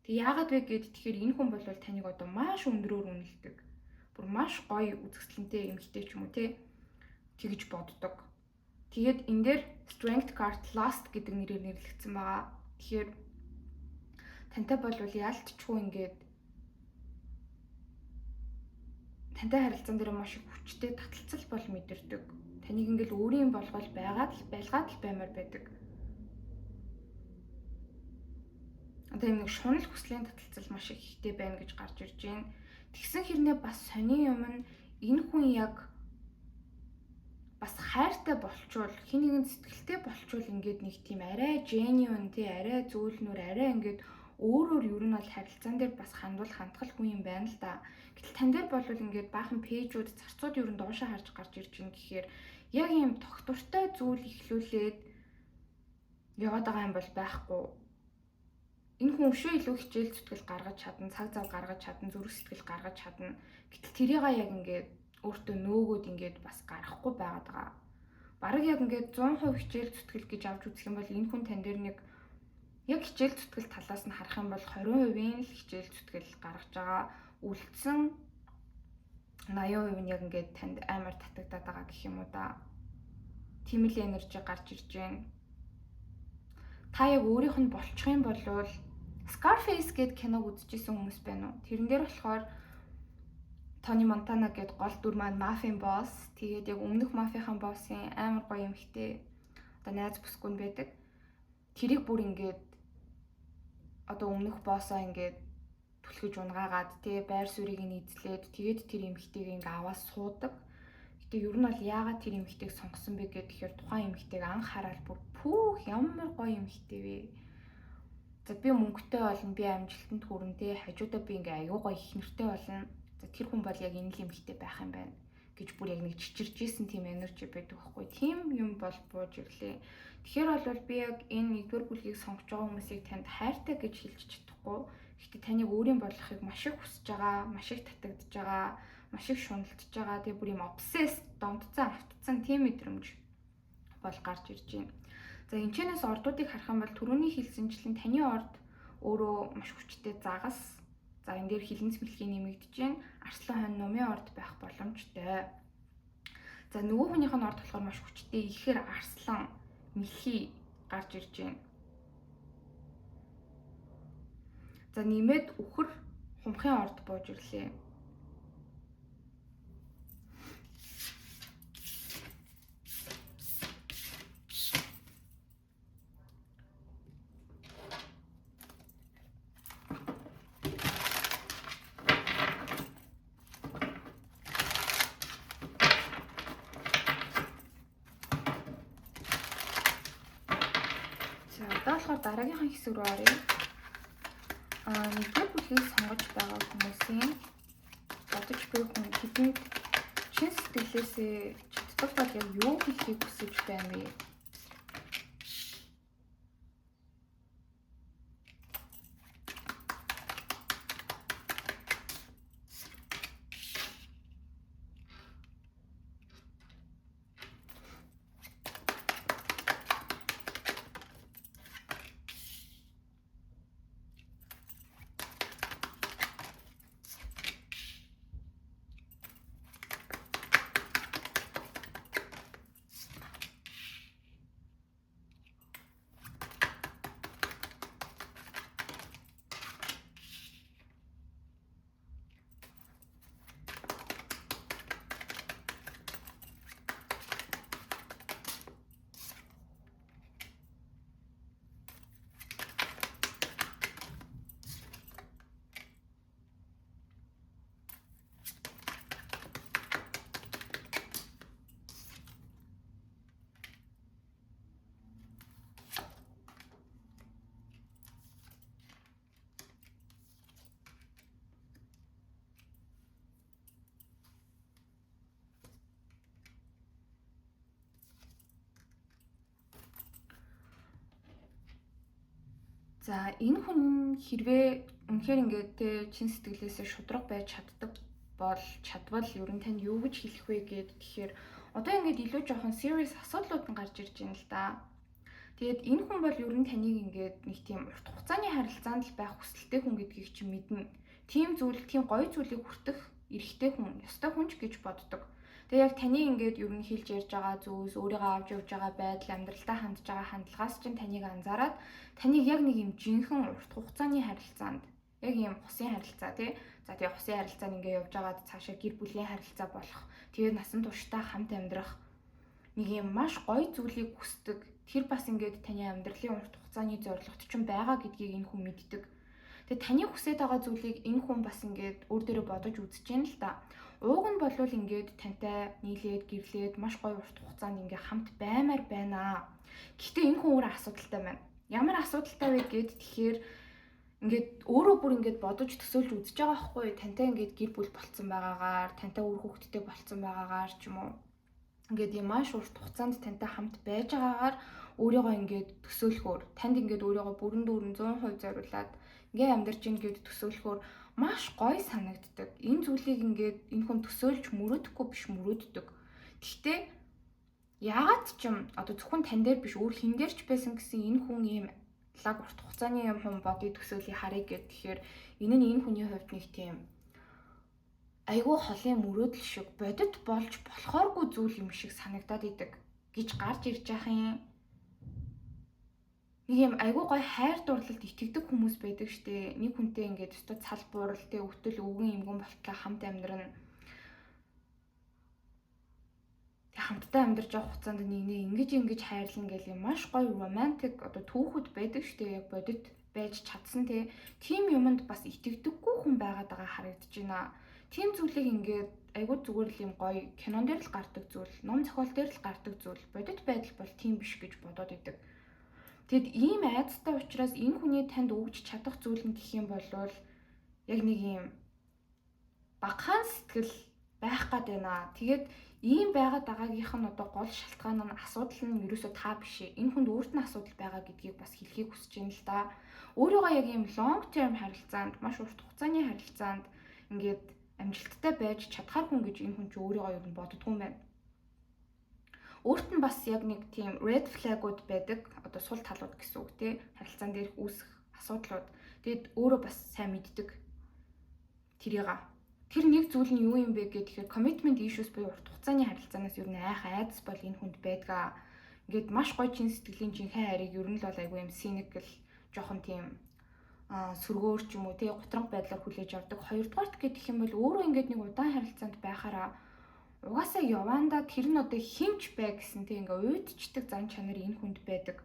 Тэг яагаад вэ гэд тэгэхээр энэ хүн бол таныг одоо маш өндрөөр үнэлдэг. Бүр маш гоё үзэсгэлэнтэй эмэгтэй ч юм уу тий тэгж боддог. Тэгээд энэ дээр strength card last гэдэг нэрээр нэрлэгдсэн байгаа. Тэгэхээр тантай бол яалтчгүй ингээд тантай харилцаан дээр маш их хүчтэй таталцал бол мэдэрдэг. Таныг ингээл өөрийн болгол байлгаад л баймаар байдаг. Одоо юм нэг шунал хүслийн таталцал маш их ихтэй байна гэж гарч ирж байна. Тэгсэн хэрнээ бас сони юм нь энэ хүн яг бас хайртай болчвол хин нэгэн сэтгэлтэй болчвол ингээд нэг тийм арай genuine тий арай зөөлнөр арай ингээд өөрөөр ер нь бол харилцаан дээр бас хандхал хүн юм байна л да. Гэтэл тань дээр бол ингээд баахан пэйжүүд зарцууд ер нь доошоо харж гарч ирж байна гэхээр яг ийм тогтвортой зүйл ихлүүлээд яваад байгаа юм бол байхгүй. Энэ хүн өшөө илүү хичээл зүтгэл гаргаж чадна, цаг зав гаргаж чадна, зүрх сэтгэл гаргаж чадна. Гэтэл тэрийг яг ингээд өөртөө нөөгөөд ингээд бас гаргахгүй байгаад байгаа. Бараг яг ингээд 100% хичээл зүтгэл гэж авч үзэх юм бол энэ хүн тань дээр нэг яг хичээл зүтгэл талаас нь харах юм бол 20% л хичээл зүтгэл гаргаж байгаа. Үлдсэн 80% нь яг ингээд танд амар татагдаад байгаа гэх юм уу да. Тийм л энержи гарч ирж байна. Та яг өөрийнх нь болчих юм бол Scarface гэдэг киног үзчихсэн хүмүүс байна уу? Тэрэн дээр болохоор Тони Монтана гэдэг гол дүр маань мафийн босс. Тэгээд яг өмнөх мафийн боссын амар гоё эмэгтэй одоо найз бүсгүй нь байдаг. Тэрийг бүр ингээд одоо өмнөх боссоо ингээд түлхэж унгаагаад тий байр суурийг нь эзлээд тэгээд тэр эмэгтэйг ингээд аваад суудаг. Гэтэ ер нь бол яагаад тэр эмэгтэйг сонгосон бэ гэхээр тухайн эмэгтэйг анх хараад бүр пүүх ямар гоё эмэгтэй вэ. За би мөнгөтэй болно, би амжилтанд хүрнэ тий хажуудаа би ингээ аюу гоё их нэртэй болно. За тэр хүн бол яг энэ л эмэгтэй байх юм байна гэж бүр яг нэг чичирж исэн тийм энержи байдаг байхгүй. Тийм юм бол бууж ирлээ. Тэгэхээр бол би яг энэ нэгдүгээр бүлгийг сонгож байгаа хүмүүсийг танд хайртай гэж хэлж чадахгүй. Гэхдээ таныг өөрийн болгохыг маш их хүсэж байгаа, маш их татагдж байгаа, маш их шуналтж байгаа. Тэгээ бүр юм obsessed, донтцсан, автцсан тийм мэдрэмж бол гарч ирж байна. За энэчнээс ордуудыг харах юм бол түрүүний хэлсэнчлэн таны орд өөрөө маш хүчтэй загас. За энэ дээр хилэнц бэлгийн нэмэгдэж байна. Арслан хонь нумын орд байх боломжтой. За нөгөө хүнийх нь орд болохоор маш хүчтэй ихэр арслан мэлхий гарч ирж байна. За нэмээд үхэр хумхын орд бууж ирлээ. Тэгэхээр дараагийнхаа хэсэг рүү оръё. Нэгдүгээр бүлгийг сонгож байгаа хүмүүсийн бодож буй хүн хэдийд чин сэтгэлээсээ чаддаг бол яг юу хэлхийг хүсэж байна вэ? За энэ хүн хэрвээ үнэхээр ингээд те чин сэтгэлээсээ шудраг байж чадвал ер нь танд юу гэж хэлэх вэ гэхээр одоо ингээд илүү жоохон serious асуудлууд нь гарч ирж байна л да. Тэгээд энэ хүн бол ер нь таныг ингээд нэг тийм урт хугацааны харилцаанд л байх хүсэлтэй хүн гэдгийг чи мэднэ. Тийм гоё зүйлийг хүртэх эрхтэй хүн, ёстой хүн ч гэж боддог. Тэгээ яг таны ингээд ер нь хэлж ярьж байгаа зүйлс, өөрийгөө авч явж байгаа байдал, амьдралдаа хандж байгаа хандлагаас чинь таныг анзаараад таныг яг нэг юм жинхэнэ урт хугацааны харилцаанд, яг юм хусын харилцаа тий. За тэгээ хусын харилцаанд ингээд явж байгаад цаашаа гэр бүлийн харилцаа болох, тэгээд насан туршдаа хамт амьдрах нэг юм маш гоё зүйлийг хүсдэг. Тэр бас ингээд таны амьдралын урт хугацааны зорилгот чинь байгаа гэдгийг энэ хүн мэддэг. Тэгээ таны хүсэж байгаа зүйлийг энэ хүн бас ингээд өөр дээрээ бодож үзэж байна л да. Ууг нь болвол ингээд тантай нийлээд гэрлээд маш гоё урт хугацаанд ингээд хамт баймаар байна. Гэхдээ энэ хүн өөрөө асуудалтай байна. Ямар асуудалтай вэ гэд тэгэхээр ингээд өөрөө бүр ингээд бодож төсөөлж үзэж байгаа байхгүй. Тантай ингээд гэр бүл болцсон байгаагаар, тантай үр хүүхэдтэй болцсон байгаагаар ч юм уу. Ингээд юм маш урт хугацаанд тантай хамт байж байгаагаар өөрийгөө ингээд төсөөлөхөөр, танд ингээд өөрийгөө бүрэн дүүрэн 100% зориулаад ингээд амьдарч ийн гэд төсөөлөхөөр маш гоё санагддаг. Энэ зүйлийг ингээд энэ хүн төсөөлж мөрөдөхгүй биш мөрөддөг. Гэхдээ яагаад ч юм одоо зөвхөн тань дээр биш өөр хин дээр ч байсан гэсэн энэ хүн ийм лаг урт хугацааны юм хүн бодыг төсөөлийг харъя гэд тэгэхээр энэ нь энэ хүний хувьд нэг тийм айгүй холын мөрөөдөл шиг бодит болж болохооргүй зүйл юм шиг санагдаад идэг гэж гарч ирж яхахын нэг юм айгүй гой хайр дурлалд итгэдэг хүмүүс байдаг штэ. Нэг хүнтэй ингээд өстө цалбуурал тэ өвтөл өвгөн эмгэн болтлоо хамт амьдрна. Тэг хамтдаа амьдарч явах хугацаанд нэг ингэж хайрлна гэл юм маш гоё романтик одоо түүхүүд байдаг штэ. Яг бодит байж чадсан те. Тим юмд бас итгэдэггүй хүн байгаад байгаа харагдаж байна. Тим зүйлийг ингээд айгүй зүгээр л юм гоё кинон дээр л гардаг зүйл, ном зохиол дээр л гардаг зүйл. Бодит байдал бол тийм биш гэж бодоод идэг. Тэгэд ийм айцтай учраас энэ хүний танд өгч чадах зүйл нь гэх юм бол яг нэг юм багахан сэтгэл байх гад байна. Тэгээд ийм байгаад байгаагийнх нь одоо гол шалтгаан нь асуудал нь ерөөсөө та биш. Энэ хүнд өөрт нь асуудал байгаа гэдгийг бас хэлхийг хүсэж байна л да. Өөрийгөө яг ийм long term харилцаанд, маш урт хугацааны харилцаанд ингээд амжилттай байж чадхаар хүн гэж энэ хүн ч өөрийгөө ер нь боддгоо юм байна. Өөрт нь бас яг нэг тийм red flag-ууд байдаг. Одоо сул талууд гэсэн үг тий. Харилцаан дээрх үүсэх асуудлууд. Тэгэд өөрөө бас сайн мэддэг. Тэр нэг зүйл нь юу юм бэ гэхээр commitment issues буюу урт хугацааны харилцаанаас ер нь айц бол энэ хүнд байдгаа. Ингээд маш гоё чин сэтгэлийн жинхэнэ хайрыг ер нь л бол айгүй юм cynical, жоохон тийм сүргөөр ч юм уу тий гутранг байдлаар хүлээж авдаг. Хоёрдугаарт гэх юм бол өөрөө ингээд нэг удаан харилцаанд байхаараа угаасаа явандаа тэр нь одоо хинч бай гэсэн тийм ингээ уйдчдаг зан чанар энэ хүнд байдаг.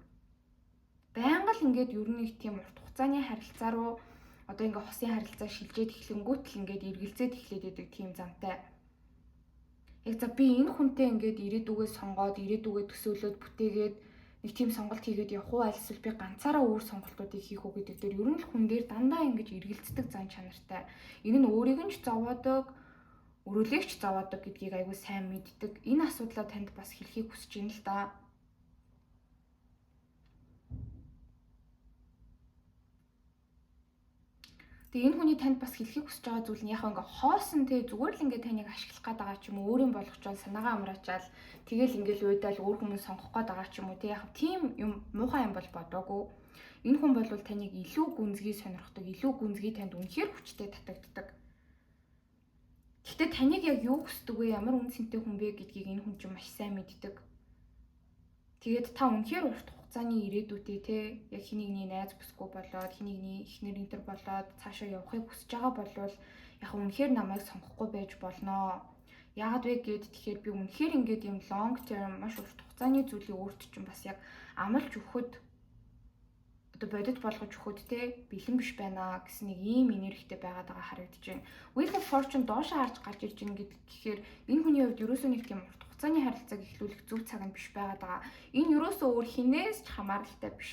Байнга л ингээд ер нь нэг тийм урт хугацааны харилцаа руу одоо ингээ хосын харилцаа шилжээд эхлэнгүүт л ингээд эргэлзээд эхлээд идэг тийм замтай. Яг за би энэ хүнтэй ингээд ирээдүгөө сонгоод ирээдүгөө төсөөлөд бүтээгээд нэг тийм сонголт хийгээд явах уу аль эсвэл би ганцаараа өөр сонголтуудыг хийх үү гэдэг дээр ер нь л хүн дээр дандаа ингэж эргэлздэг зан чанартай. Энэ нь өөрийг нь ч зовоодог өрөөлөгч зовоодог гэдгийг айгүй сайн мэддэг. Энэ асуудлаа танд бас хэлхийг хүсэж байна л да. Тэгээ энэ хүний танд бас хэлхийг хүсэж байгаа зүйл нь яг ингээ хоосон те зүгээр л ингээ таныг ашиглах гээд байгаа ч юм уу, өөрийн болгочвол санаагаа амраачаал тэгэл ингээл уйдаал өөр хүмүүс сонгох гээд байгаа ч юм уу те яг тийм юм муухай юм бол бодоогүй. Энэ хүн бол таныг илүү гүнзгий сонирхдаг, илүү гүнзгий танд үнэхээр хүчтэй татагддаг. Гэхдээ таныг яг юу хүсдэг вэ? Ямар үнцэнтэй хүн бэ гэдгийг энэ хүн чинь маш сайн мэддэг. Тэгээд та үнэхээр урт хугацааны ирээдүйтэй те яг хинийгний найз бүсгүй болоод хинийгний эхнэр энтер болоод цаашаа явахыг хүсэж байгаа болвол яг үнэхээр намайг сонгохгүй байж болно. Яагаад вэ гэд тэгэхээр би үнэхээр ингээд юм long term маш урт хугацааны зүйлийг өөрт чинь бас яг амлж өгөхөд одоо бодит болгож өгөхөд те бэлэн биш байна гэсэн нэг ийм энергитэй байгаад байгаа харагдаж байна. Wheel of Fortune доошоо харж гарч ирж байгаа гэхээр энэ хүний хувьд ерөөсөө нэг тийм урт хугацааны харилцааг эхлүүлэх зөв цаг нь биш байгаад байгаа. Энэ ерөөсөө өөр хинээс ч хамааралтай биш.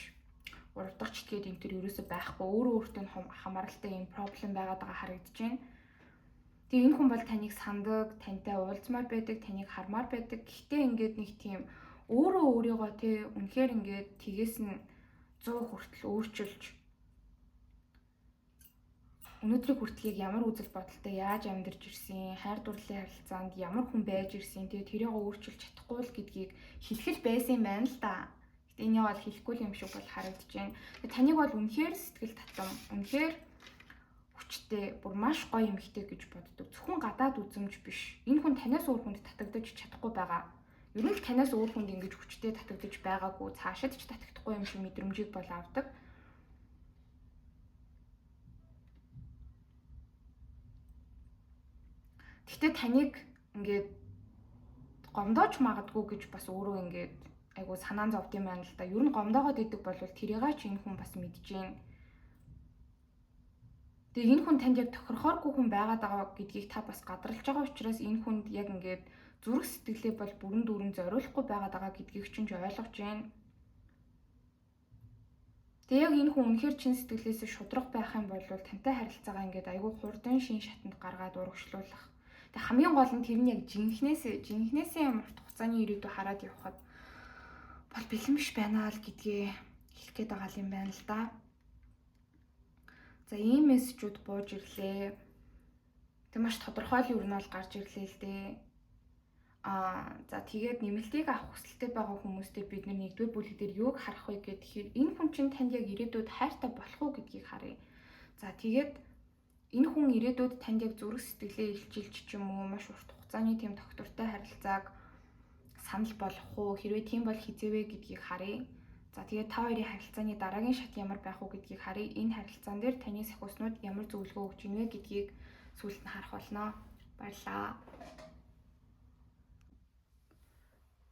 Урдагч тэгээд энэ төр ерөөсөө байхгүй өөртөө нь хамааралтай юм проблем байгаад байгаа харагдаж байна. Тэгээ энэ хүн бол таныг сандаг, тантай уулзмаар байдаг, таныг хармаар байдаг. Гэхдээ ингээд нэг тийм өөрийгөө те үнэхээр ингээд тгээс нь 100 хүртэл өөрчилж өнөөдрийг хүртэл ямар үзэл бодолтой яаж амьдарч ирсэн, хайр дурлалын харилцаанд ямар хүн байж ирсэн, тэгээ тэрийг өөрчилж чадахгүй л гэдгийг хэлэх байсан юм байна л да. Гэтэ энийг бол хэлэхгүй юм шиг бол харагдаж байна. Тэгээ таныг бол үнэхээр сэтгэл татам, үнэхээр хүчтэй, бүр маш гоё эмэгтэй гэж боддог. Зөвхөн гадаад үзэмж биш. Энэ хүн танаас өөр хүнд татагдаж чадахгүй байгаа. Ер нь л танаас өөр хүнд ингэж хүчтэй татагдаж байгаагүй, цаашид ч татагдахгүй юм шиг мэдрэмжийг бол авдаг. Гэтэ таныг ингээд гомдооч магадгүй гэж бас өөрөө ингээд айгу санаан зовд юм байна л да. Ер нь гомдоогоод идэг бол тэрийгээ ч энэ хүн бас мэдж гин. Тэгээ энэ хүн танд яг тохирохооргүй хүн байгаад байгаа гэдгийг та бас гадралж байгаа учраас энэ хүнд яг ингээд зүрх сэтгэлээ бол бүрэн дүүрэн зориулахгүй байгаад байгаа гэдгийг ч ойлгож байна. Тэгээ яг энэ хүн үнэхээр чин сэтгэлээсээ шудраг байх юм бол тантай харилцаагаа ингээд айгүй хурдан шин шатанд гаргаад урагшлуулах. Тэгээ хамгийн гол нь тэр нь яг жинхнээсээ ямар хугацааны ирээдүй хараад явхад бол бэлэн биш байна л гэдгээ хэлэх гээд байгаа юм байна л да. За ийм мессежүүд бууж ирлээ. Тэг маш тодорхой л юу нь бол гарч ирлээ л дээ. За тэгээд нэмэлтийг авах хүсэлтэй байгаа хүмүүстээ бид нэгдүгээр бүлэг дээр юуг харах вэ гэхээр энэ хүн чинь танд яг ирээдүйд хайртай болох уу гэдгийг харъя. За тэгээд энэ хүн ирээдүйд танд яг зүрх сэтгэлээ илчилж ч юм уу маш урт хугацааны тийм доктортой харилцааг санал болгох уу, хэрвээ тийм бол хизээвэ гэдгийг харъя. За тэгээд та хоёрын харилцааны дараагийн шат ямар байх уу гэдгийг харъя. Энэ харилцаан дээр таны сахиуснууд ямар зөвлөгөө өгч ийнэ гэдгийг сүүлд нь харах болно. Баярлалаа.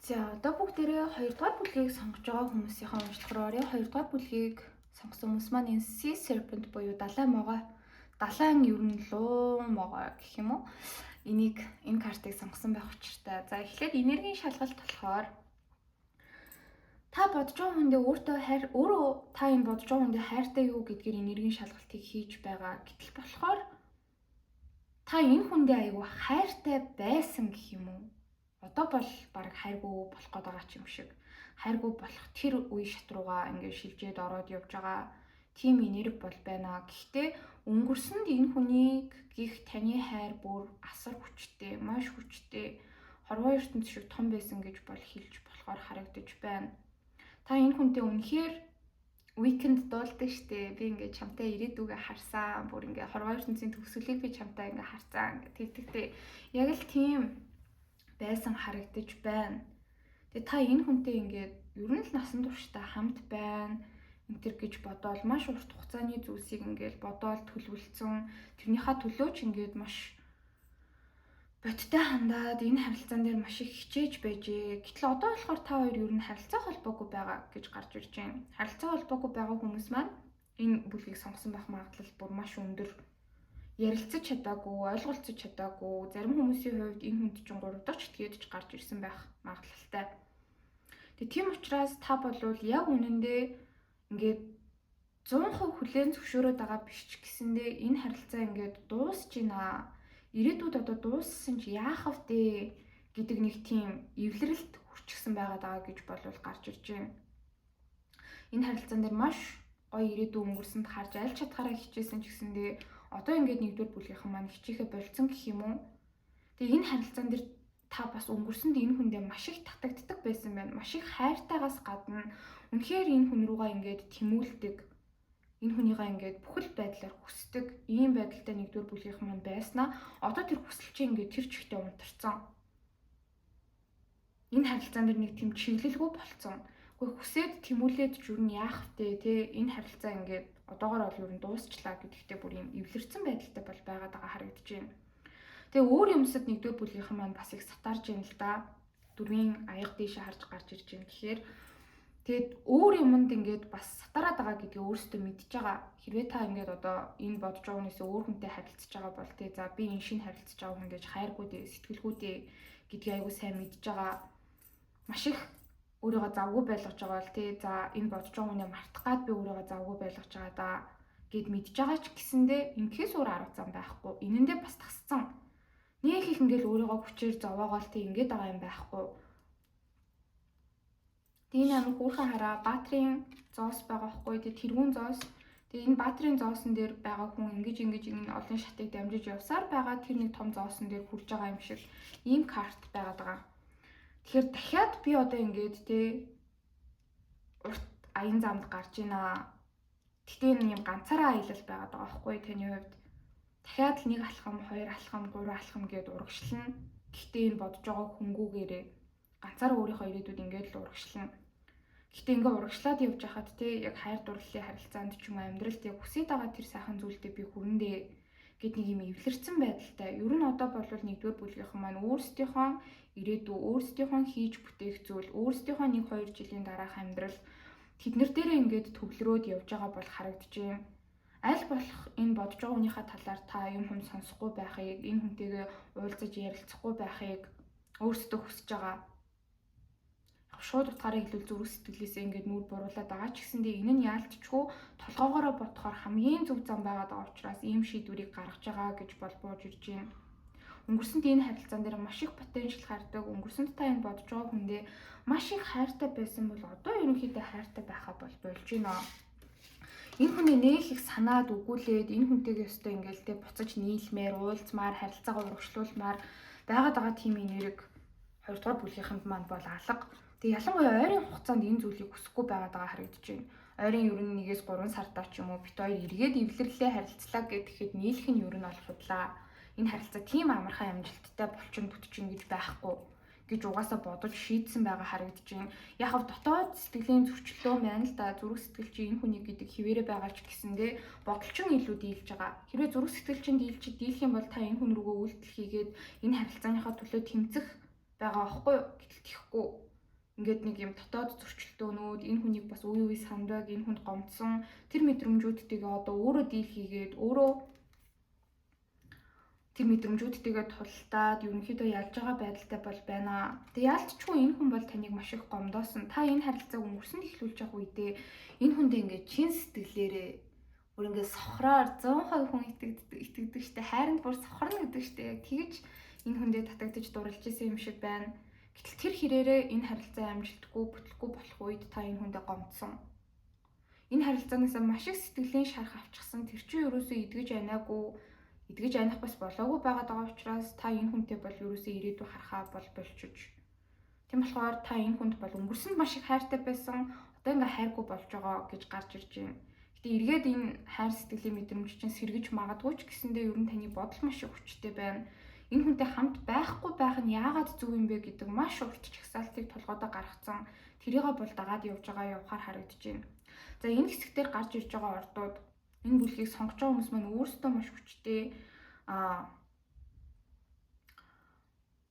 За одоо бүгдээрээ 2 дугаар бүлгийг сонгож байгаа хүмүүсийнхээ уншлагаар орё. 2 дугаар бүлгийг сонгосон хүмүүс маань энэ Sea Serpent буюу далайн ерөнлөө могоо гэх юм уу? Энэ картыг сонгосон байх учиртай. За эхлээд энергийн шалгалт болохоор та бодож байгаа хүндээ өөрөө та энэ бодож байгаа хүндээ хайртай юу гэдгээр энергийн шалгалтыг хийж байгаа. Гэтэл болохоор та энэ хүндээ айгүй хайртай байсан гэх юм уу? Одоо бол баг хайргүй болох гээд байгаа ч юм шиг. Хайргүй болох тэр үе шат руугаа ингээд шилжээд ороод явж байгаа тийм энерги бол байна. Гэхдээ өнгөрсөнд энэ хүнийг гих таны хайр бүр асар хүчтэй, маш хүчтэй, хорвоо ертөнц шиг том байсан гэж бол хэлж болохоор харагдаж байна. Та энэ хүнтэй үнэхээр weekend дуулдаг штэ. Би ингээд чамтай ирээдүгээ харсан. Бүр ингээд хорвоо ертөнцийн төгсгөлийг би чамтай ингээд харсан. Тэгтээ яг л тийм байсан харагдаж байна. Тэгээ та энэ хүнтэй ингээд ер нь л насан туршдаа хамт байна. Энтэр гэж бодоол маш урт хугацааны зүйлсийг ингээд бодоол төлөвлөсөн. Тэрнийхээ төлөө ч ингээд маш бодтой хандаад энэ харилцаан дээр маш их хичээж байжээ. Гэтэл одоо болохоор та хоёр ер нь харилцаа холбоогүй байгаа гэж гарч ирж байна. Харилцаа холбоогүй байгаа хүмүүс маань энэ бүлгийг сонгосон байх магадлал бүр маш өндөр. Ярилцаж чадаагүй, ойлголцож чадаагүй, зарим хүмүүсийн хувьд энэ хүнд чинь 3 дахь ч тгийдж гарч ирсэн байх магадлалтай. Тэгээ тийм учраас та болвол яг үнэндээ ингээд 100% хүлээн зөвшөөрöd байгаа биш ч гэсэндээ энэ харилцаа ингээд дуусч байна. Ирээдүйд одоо дууссан чи яах вэ гэдэг нэг тийм эвлэрэлт хүрчихсэн байгаа гэж болвол гарч ирж байна. Энэ харилцаан дээр маш гоё ирээдүй өнгөрсөнд харж аль чадхаараа хичээсэн ч гэсэндээ одоо ингээд нэгдүгээр бүлгийнхэн маань хичээхэ болцсон гэх юм уу. Тэгээ энэ харилцаан дээр та бас өнгөрсөнд энэ хүндээ маш их татагддаг байсан байна. Маш их хайртайгаас гадна үнэхээр энэ хүн рүүгээ ингээд тэмүүлдэг. Энэ хүнийгээ ингээд бүхэл байдлаар хүсдэг. Ийм байдалтай нэгдүгээр бүлгийнхэн маань байснаа одоо тэр хүсэл чинь ингээд тэр чигтээ унтарсан. Энэ харилцаан дээр нэг тийм чиглэлгүй болцсон. Гэхдээ хүсээд тэмүүлээд ч юу н яах вэ те энэ харилцаа ингээд одоогоор бол юу н дуусчлаа гэдэгтээ бүр юм эвлэрсэн байдалтай бол байгаад байгаа харагдаж байна. Тэгээ өөр юмсад нэгдүгээр бүлгийнхэн маань бас их сатарж байна л да. Дөрвийн аяга дээшээ харж гарч ирж байна гэхээр тэгээд өөр юмд ингээд бас сатараад байгаа гэдгийг өөрсдөө мэдж байгаа. Хэрвээ та ингээд одоо энэ бодож байгаа хүнээс өөр хүнтэй харилцаж байгаа бол тий за би энэ шинэ харилцаж байгаа хүн гэж хайргүй дээ, сэтгэлгүй дээ гэдгийг аягүй сайн мэдж байгаа. Маш их өөрийгөө завгүй байлгаж байгаа бол тий за энэ бодож байгаа хүнээ мартах гад би өөрийгөө завгүй байлгаж байгаа да гэд мэдж байгаа ч гэсэндээ ингэхээс өөр арга зам байхгүй. Энэндээ бас тасцсан. Нэг их ингээл өөрийгөө хүчээр зовоогоол тий ингээд байгаа юм байхгүй. Тэгээ амар хүүхэн хараа баатрийн зоос байгаа байхгүй. Тэгээ тэрүүн зоос Тэгээ энэ баатрийн зоосон дээр байгаа хүн ингэж энэ олон шатыг дамжиж явсаар байгаа тэр нэг том зоосон дээр хүрж байгаа юм шиг ийм карт байгаад байгаа. Тэгэхээр дахиад би одоо ингээд те урт аян замд гарч ийна. Гэтэ энэ юм ганцаараа аялал байгаад байгаа байхгүй таны хувьд. Дахиад л 1 алхам, 2 алхам, 3 алхам гээд урагшлна. Гэтэ энэ бодож байгаа хөнгүүгээрээ ганцаараа өөрийнхөө ирээдүйд ингээд л урагшлна. Гэтэ ингээ урагшлаад явж хахад те яг хайр дурлалын харилцаанд ч юм амьдралд яг хүсэж байгаа тэр сайхан зүйлдээ би хүрэндээ гэд нэг юм эвлэрсэн байдалтай. Ер нь одоо бол 1-р бүлгийнхэн маань өөрсдийнхөө ирээдүй, өөрсдийнхөө хийж бүтээх зүйл, өөрсдийнхөө 1-2 жилийн дараах амьдрал тэднэр дээрээ ингээд төвлөрөөд явж байгаа бол харагдаж байна. Аль болох энэ бодож байгаа хүнийхээ талаар та юм хүм сонсохгүй байхыг, энэ хүнтэйгээ уулзаж ярилцахгүй байхыг өөрсдөө хүсэж байгаа. Шууд утгаараа хэлвэл зүрх сэтгэлээсээ ингээд нүур буруулаад байгаа ч гэсэндээ энэ нь яалтчгүй толгоогоороо бодохоор хамгийн зөв зам байгаад байгаа учраас ийм шийдвэрийг гаргаж байгаа гэж бууж ирж байна. Өнгөрсөнд энэ харилцаан дээр маш их потенциал гардаг. Өнгөрсөнд та энэ бодож байгаа хүндээ маш их хайртай байсан бол одоо ерөнхийдөө хайртай байхаа болж байна. Энэ хүний нэг их санаад өгүүлээд энэ хүнтэйгээ өстой ингээл тэ буцаж нийлмээр, уулзмаар, харилцаагаа урагшлуулмаар байгаад байгаа тийм энерги 2-р бүлгийнхэнд маань бол алга. Тэгээ ялангуяа ойрын хугацаанд энэ зүйлийг хүсэхгүй байгаад байгаа харагдаж байна. Ойрын ер нь 1-3 сардаа ч юм уу бит хоёр эргээд эвлэрлээ харилцлаа гэхэд нийлэх нь ер нь бол худлаа. Энэ харилцаа тийм амархан амжилттай болчихно бүтчихнэ гэж байхгүй гэж угаасаа бодож шийдсэн байгаа харагдаж байна. Яг хав дотоод сэтгэлийн зөрчилдөө байна л да. Зүрх сэтгэл чи энэ хүний гэдэг хിവэрэ байгаа ч гэсэндээ бодолчин илүү дийлж байгаа. Хэрвээ зүрх сэтгэл чинь дийлэх юм бол та энэ хүн рүүгээ үйлдэл хийгээд энэ харилцааныхаа төлөө тэмцэх байгаа аахгүй юу? Гэтэл тийхгүй. Ингээд нэг юм дотоод зөрчилдөөнүүд энэ хүнийг бас үе үе сандаг, энэ хүнд гомдсон тэр мэдрэмжүүдтэйгээ одоо өөрөө дийл хийгээд өөрөө тэр мэдрэмжүүдтэйгээ тултаад ерөнхийдөө ялж байгаа байдалтай бол байна. Тэгээ яалтчгүй энэ хүн бол таныг маш их гомдоосон. Та энэ харилцааг өнгөрсөнд эхлүүлж явах үедээ энэ хүндээ ингээд чин сэтгэлээрээ бүр ингээд сохроор 100% хүн итгэдэг штэ. Хайранд бүр сохорно гэдэг штэ. Яг тэгж энэ хүндээ татагдаж дурлж исэн юм шиг байна. Гэтэл тэр хэрээрээ энэ харилцаа амжилтгүй бүтлэхгүй болох үед та энэ хүндээ гомдсон. Энэ харилцаанаас маш их сэтгэлийн шарх авчихсан. Тэр чинь ерөөсөө эдгэж аних бас болоогүй байгаад байгаа учраас та энэ хүнтэй бол ерөөсөө ирээдүй харахаа бол болчихж. Тийм болохоор та энэ хүнд бол өнгөрсөнд маш их хайртай байсан. Одоо ингээ хайргүй болж байгаа гэж гарч ирж байна. Гэтэ эргээд энэ хайр сэтгэлийн мэдрэмж чинь сэргэж магадгүй ч гэсэндээ ер нь таны бодол маш их хүчтэй байна. Энэ хүнтэй хамт байхгүй байх нь яагаад зөв юм бэ гэдэг маш урт чагсаалтыг толгойдоо гаргацсан. Тэрийгээ бол дагаад явахаар харагдаж байна. За энэ хэсгээр гарч ирж байгаа ордууд энэ бүлгийг сонгож байгаа хүмүүс маань өөрсдөө маш хүчтэй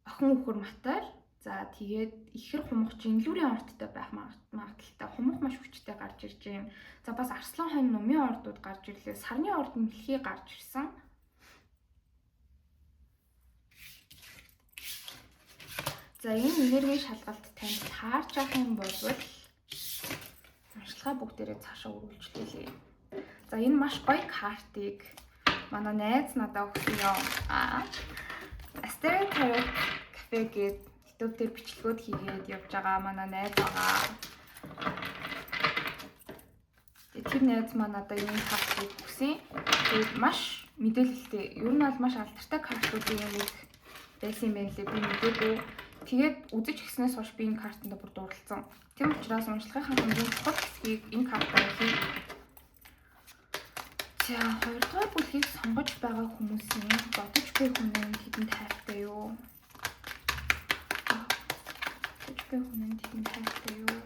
охин үхэр матар. За тэгээд ихэр хумгч инлүүрийн орттой байх магадaltaй хумх маш хүчтэй гарч ирж байна. За бас арслан хонь нумын ордууд гарч ирлээ. Сарны орд мэлхий гарч ирсэн. За энэ энергийн шалгалт танд таарч авах юм бол уншлагаа бүгдээрээ цаашаа үргэлжлүүлье. За энэ маш гоё картыг манай найз надад өгсөн юм. Astero Tarot Cafe гээд YouTube дээр бичлэгүүд хийгээд явж байгаа манай найз байгаа. Тэр найз маань надад энэ картыг өгсөн. Тэгээд маш мэдээлэлтэй. Ер нь бол маш алдартай картуудын нэг байсан юм байна лээ. Би мэдээгүй. Тэгээд үзэж гиснээс хойш би энэ картанд бүр дурлцсан. Тийм учраас уншлагынхаа хамгийн чухал хэсгийг энэ картаар хий. За 2-р бүлгийг сонгож байгаа хүмүүсийн бодож буй хүн хэдэн тайвтай юу? Бодож буй хүн хэдэн тайвтай юу?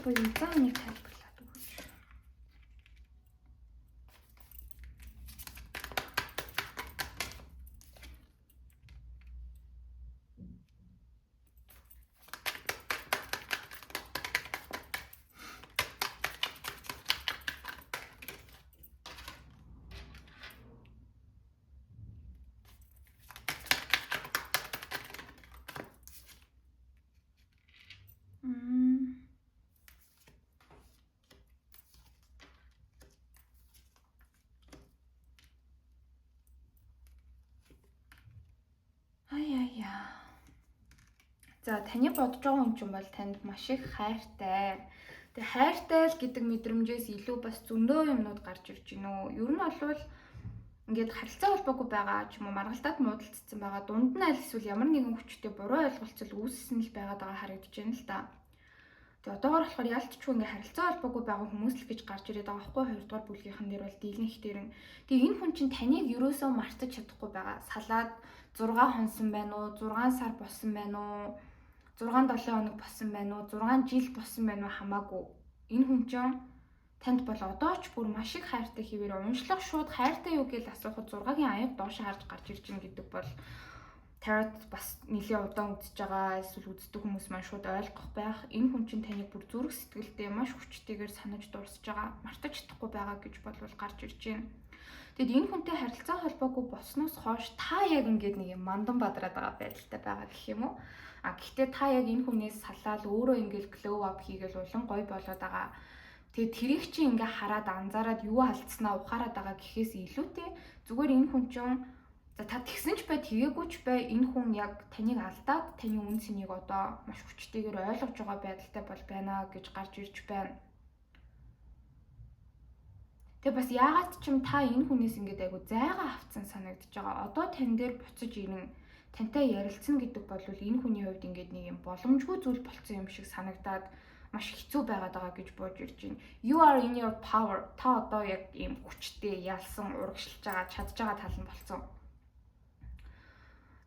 буюу зааны тайлбарлаад өгөөч. За таны бодож байгаа хүн чинь бол танд маш их хайртай. Тэгээ хайртай л гэдэг мэдрэмжээс илүү бас зөндөө юмнууд гарч ирж гинөө. Ер нь бол ингээд харилцаа холбоогүй байгаа ч юм уу маргалдаад муудалцсан байгаа дунд нь аль эсвэл ямар нэгэн хүчтэй буруу ойлголцол үүссэн л байгаад харагдаж байна л да. Тэгээ одоогоор болохоор ялцчгүй ингээд харилцаа холбоогүй байгаа хүмүүс л гэж гарч ирээд байгаа байхгүй 2 дугаар бүлгийнхэн дээр бол дийлэнх дээрэн. Тэгээ энэ хүн чинь таныг ерөөсөө мартаж чадахгүй байгаа. Салаад 6 хонсон байна уу? 6 сар болсон байна уу? 6-7 хоног болсон байна уу? 6 жил болсон байна уу хамаагүй. Энэ хүн чинь танд бол одоо ч бүр маш их хайртай хэвээр уншлах шууд хайртай юу гэж асуухад 6-гийн аяг доош харж гарч ирж байгаа гэдэг бол тарот бас нэлийн удаан үзэж байгаа эсвэл үздэг хүмүүс маань шууд ойлгох байх. Энэ хүн чинь таныг бүр зүрх сэтгэлдээ маш хүчтэйгээр санаж дуусж байгаа, мартаж чадахгүй байгаа гэж болвол гарч ирж байна. Тэгэд энэ хүнтэй харилцаа холбоогүй болсноос хойш та яг ингээд нэг юм мандан бадраад байгаа байдалтай байгаа гэх юм уу? Гэхдээ та яг энэ хүнээс салаад өөрөө ингээд glow up хийгээл улан гоё болоод байгаа. Тэгээд тэрийг чи ингээ хараад анзаараад юу алдснаа ухаарад байгаа гэхээс илүүтэй зүгээр энэ хүн чинь за та тэгсэн ч бай тэгээгүй ч бай энэ хүн яг таныг алдаад таны үн цэнийг одоо маш хүчтэйгээр ойлгож байгаа байдалтай бол байна гэж гарч ирж байна. Тэгээ бас яагаад ч юм та энэ хүнээс ингээд айгу зайгаа авцсан санагдаж байгаа. Одоо тань дээр буцаж ирэн тантай ярилцсан гэдэг бол энэ хүний хувьд ингээд нэг юм боломжгүй зүйл болцсон юм шиг санагдаад маш хэцүү байгаад байгаа гэж бууж ирж байна. You are in your power. Та одоо яг ийм хүчтэй ялсан урагшилж байгаа, чадж байгаа тал нь болцсон.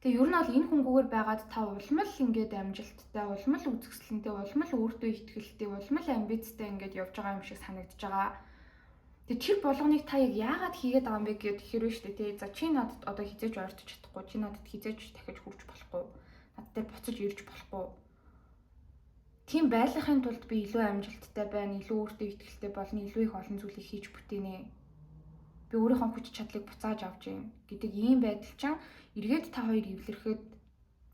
Тэгээ ер нь бол энэ хүнгүүгээр байгаад та улмал ингээд амжилттай, улмал үзэсгэлэнтэй, улмал өөртөө ихтгэлтэй, улмал амбицтай ингээд явж байгаа юм шиг санагдаж байгаа. Тэгээ тэр болгоныг та яг яагаад хийгээд байгаа юм бэ гэхэд хэрвээ шүү дээ. За чи надад одоо хизээж ойртож чадахгүй, чи надад хизээж дахиж хүрч болохгүй. Надтай буцаж ирж болохгүй. Тийм байдлахын тулд би илүү амжилттай байна, илүү өөртөө ихтэй болно, илүү их олон зүйлийг хийж бүтээнэ. Би өөрийнхөө хүч чадлыг буцааж авч ийн гэдэг ийм байдал чинь эргээд та хоёр эвлэрэхэд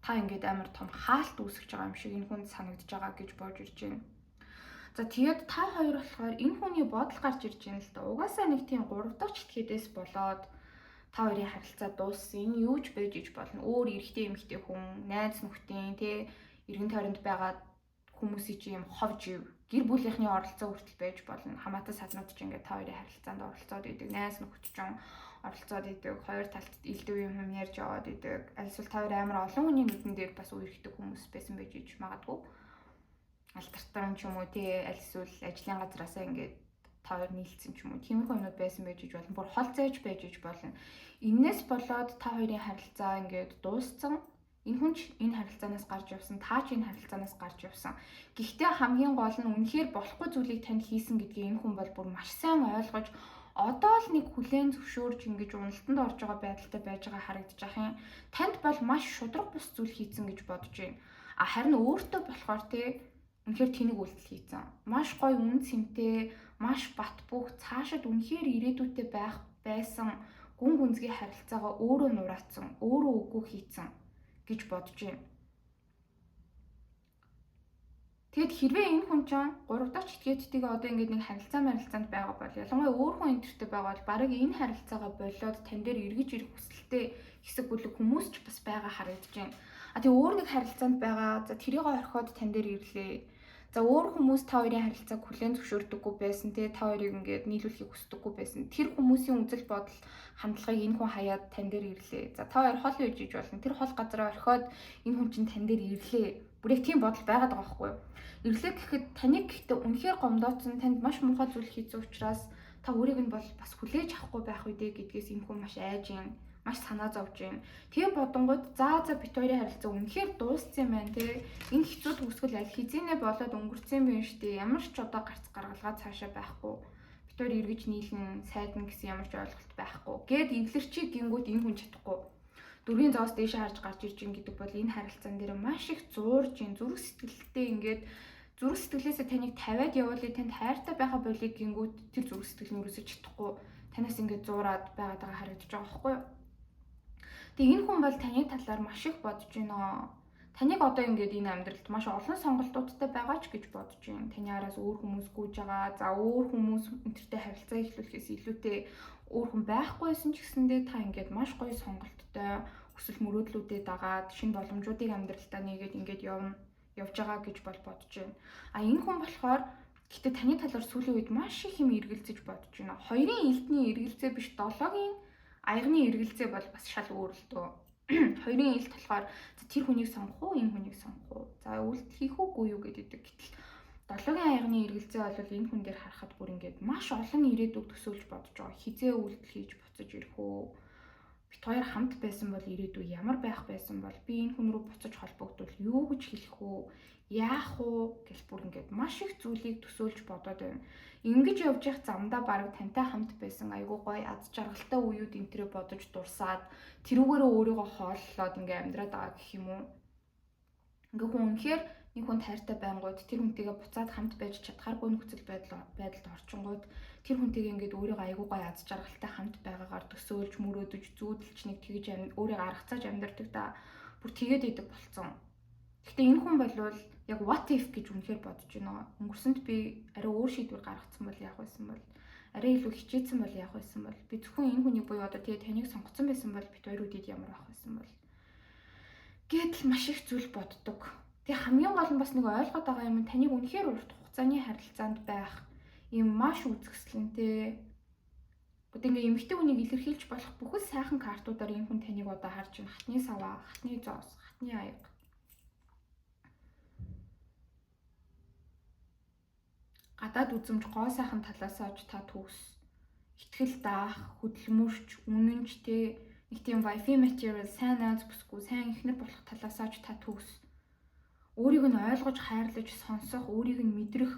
та ингээд амар том хаалт үүсгэж байгаа юм шиг энэ хүнд санагдаж байгаа гэж бууж ирж байна. За тэгээд та хоёр болохоор энэ хүний бодол гарч ирж байна л да. Угаасаа нэг тийм 3 дахь этгээдээс болоод та хоёрын харилцаа дууссан. Энэ юу ч байж иж болно. Өөр эрэгтэй эмэгтэй хүн, найз нөхдийн тэ эргэн тойронд байгаа хүмүүсийн чинь юм ховж ив гэр бүлийнхний оролцоо хүртэл байж болно. Хамаатан саднууд ч ингээд та хоёрын харилцаанд оролцоод идэг, найз нөхөд ч оролцоод идэг, хоёр талд илдэв юм ярьж яваад идэг. Альсвал та хоёр амар олон хүний нүдэн дээр бас үерхдэг хүмүүс байсан байж иж магадгүй. Алтартан ч юм уу тий альсвал ажлын газараасаа ингээд та хоёр нийлцсэн ч юм уу. Тиймэрхүү юмуд байсан байж иж болно. Бүр хол зайж байж иж болно. Иннээс болоод та хоёрын харилцаа ингээд дууссан. Энэ хүн ч энэ харилцаанаас гарч явсан, та ч энэ харилцаанаас гарч явсан. Гэхдээ хамгийн гол нь үнэхээр болохгүй зүйлийг танд хийсэн гэдгийг энэ хүн бол бүр маш сайн ойлгож одоо л нэг хүлээн зөвшөөрж ингэж уналтанд орж байгаа байдалтай байж байгаа харагдаж ахын. Танд бол маш шудраг бус зүйл хийсэн гэж бодож байна. Харин өөртөө болохоор үнэхээр тэнэг үйлдэл хийсэн. Маш гоё үн цэнтэй, маш бат бөх, цаашид үнэхээр ирээдүйтэй байх байсан гүн гүнзгий харилцаагаа өөрөө нураацсан, өөрөө үгүй хийсэн гэж бодож байна. Тэгэд хэрвээ энэ хүн чинь 3 дахь этгээдтэйгээ одоо ингээд нэг харилцаанд байгаа бол ялангуяа өөр хүн энтертэй байгаа бол барыг энэ харилцаагаа болоод тань дээр эргэж ирэх хүсэлтэй хэсэг бүлэг хүмүүс ч бас байгаа харагдаж байна. Тэгээ өөр нэг харилцаанд байгаа. За тэрийг орхиод тань дээр ирлээ. За өөр хүмүүс та хоёрын харилцааг хүлээн зөвшөөрдөггүй байсан. Та хоёрыг ингээд нийлүүлэхийг хүсдэггүй байсан. Тэр хүмүүсийн үзэл бодол хандлагыг энэ хүн хаяад тань дээр ирлээ. За та хоёр хол үйж иж болно. Тэр хол газараа орхиод энэ хүн чинь тань дээр ирлээ. Бүр их тийм бодол байгаад байгаа байхгүй юу? Ирлээ гэхэд таныг гэхдээ үнэхээр гомдооцсон, танд маш муухай зүйл хийсэн учраас та өөрийг нь бол бас хүлээж авахгүй байх үедээ гэдгээс энэ хүн маш айж юм. маш санаа зовж байна. Тэгээ бодонгууд за бит хоёрын харилцаа үнэхээр дууссан юм байна те. Энэ хэцүү төгсгөл аль хэзээ болоод өнгөрцөн юм шүү дээ. Ямар ч одоо гарц гаргалгаа цаашаа байхгүй. Бит хоёр эргэж нийлэн сайдна гэсэн ямар ч ойлголт байхгүй. Гэт эвлэрчиг гингүүт энэ хүн чадахгүй. Дөрвийн зоос дээшээ харж гарч ирж ин гэдэг бол энэ харилцаан дээр маш их зуурж ин зүрх сэтгэлдээ ингээд зүрх сэтгэлээсээ таныг тавиад явуулъя, танд хайртай байха болыг гингүүд тэр зүрх сэтгэл нь өрөөсөж чадахгүй. Танаас ингээд зуураад байгаадаа харагдаж байгаа байхгүй юу? Тэгээ энэ хүн бол таны талаар маш их бодож байна. Таныг одоо ингээд энэ амьдралд маш олон сонголтуудтай байгаа ч гэж бодож байна. Таны араас өөр хүмүүс гүйж байгаа. За өөр хүмүүс өнтертэй харилцаа эхлүүлэхээс илүүтэй өөр хүн байхгүйсэн ч гэсэндээ та ингээд маш гоё сонголттой хүсэл мөрөөдлүүдэд дагаад шинэ боломжуудыг амьдралдаа нэгээд ингээд явж байгаа гэж бодож байна. Энэ хүн болохоор гэтээ таны талаар сүүлийн үед маш их юм эргэлзэж бодож байна. Хоёрын элдний эргэлзээ биш, долоогийн аягны эргэлзээ бол бас шал өөр л дөө. Хоёрын элд болохоор тэр хүнийг сонгох уу, энэ хүнийг сонгох уу? За үйлдэл хийх үгүй юу гэдэг. Гэтэл долоогийн аягны эргэлзээ бол энэ хүн дээр харахад бүр ингээд маш олон ирээдүг төсөөлж бодож байгаа. Хизээ үйлдэл хийж буцаж ирэх үү? Бит хоёр хамт байсан бол ирээдүй ямар байх байсан бол би энэ хүн рүү буцаж холбогдвол юу гэж хэлэх үү? Яах уу гэж бүр ингээд маш их зүйлийг төсөөлж бодоод байна. Ингэж явж явах замдаа баг тантай хамт байсан айгуу гоё аз жаргалтай үеуд энтрээ бодож дурсаад тэрүүгээрээ өөрийгөө хооллоод ингээд амьдраад байгаа гэх юм уу? Ингээ хүн үнэхээр нэг хүн тайртай байнгут тэр хүнтэйгээ буцаад хамт байж чадхааргүй нөхцөл байдалд орчингууд тэр хүнтэйгээ ингээд өөрийгөө айгуу гоё аз жаргалтай хамт байгаагаар төсөөлж мөрөөдөж зүүдэлж нэг тэгж өөрийгөө аргацааж амьдардаг та бүр тэгээд идэг болцсон. Гэхдээ энэ хүн болвол яг what if гэж үнэхээр бодож байна. Өнгөрсөнд би арай өөр шийдвэр гаргацсан бол яах байсан бол арай илүү хичээсэн бол яах байсан бол би зөвхөн энэ хүнийг буюу одоо тэгээ таныг сонгоцсон байсан бол бит хоёр үдид ямар байх байсан бол гэдэл маш их зүйл боддог. Тэгээ хамгийн гол нь бас нэг ойлгоод байгаа юм нь таныг үнэхээр урт хугацааны харилцаанд байх юм маш үзэсгэлэнтэй. Гэхдээ ингээ эмэгтэй хүнийг илэрхийлж болох бүхэл сайхан картуудаар энэ хүн таныг одоо харж байна. Хатны саваа, хатны зоос, хатны аяг. Гадаад үзэмж гоо сайхан талаасаа ч та төгс. Итгэл даах, хөдөлмөрч, үнэнчтэй нэг тийм wifi material сайн найз бүсгүй, сайн ихнэр болох талаасаа ч та төгс. Өөрийг нь ойлгож, хайрлаж, сонсох, өөрийг нь мэдрэх,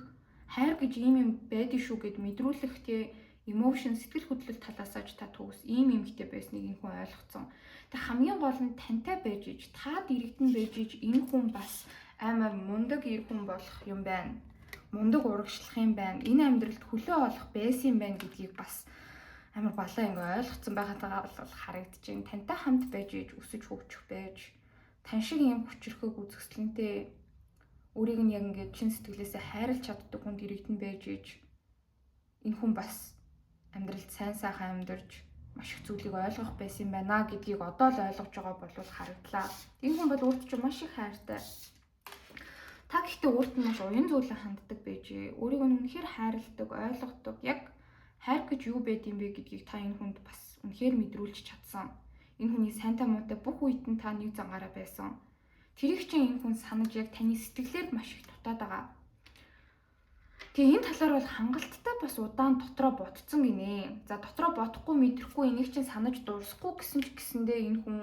хайр гэж юм байдаг шүү гэд мэдрүүлэх тий emotion сэтгэл хөдлөл талаасаа ч та төгс. Ийм юмхтэй байсныг энэ хүн ойлгоцсон. Тэг хамгийн гол нь тантай байж иж, та дэрэгдэн байж иж энэ хүн бас амар мундаг ир хүн болох юм байна. Мундаг урагшлах юм байна. Энэ амьдралд хөлөө олох байсан юм байна гэдгийг бас амар балаа ингээ ойлгоцсон байгаатайгаа бол харагдаж байна. Тантай хамт байж иж өсөж хөгжих байж тань шиг юм хүчрэхэг үзэсгэлэнтэй өөрийг нь яг ингээ чин сэтгэлээсээ хайрлаж чаддаг хүнд иргэдэн байж иж энэ хүн бас амьдралд сайн сайхан амьдарч маш их зүйлийг ойлгох байсан юм байна гэдгийг одоо л ойлгож байгаа болов харагдлаа. Энэ хүн бол өөрт чинь маш их хайртай. Та гэхдээ өөрт нь маш уян зүйлээр ханддаг байжээ. Өөрийг нь үнэхээр хайрладаг, ойлгодог. Яг хайр гэж юу байд юм бэ гэдгийг та энэ хүнд бас үнэхээр мэдрүүлж чадсан. Энэ хүний сайнтай муутай бүх үед нь та нэг зангаараа байсан. Тэрийг чинь энэ хүн санаж яг таны сэтгэлээр маш их дутаад байгаа. Тэгээ энэ талаар бол хангалттай бас удаан дотроо ботцсон гинэ. За дотроо бодохгүй мэдрэхгүй энийг чинь санаж дуусахгүй гэсэндээ энэ хүн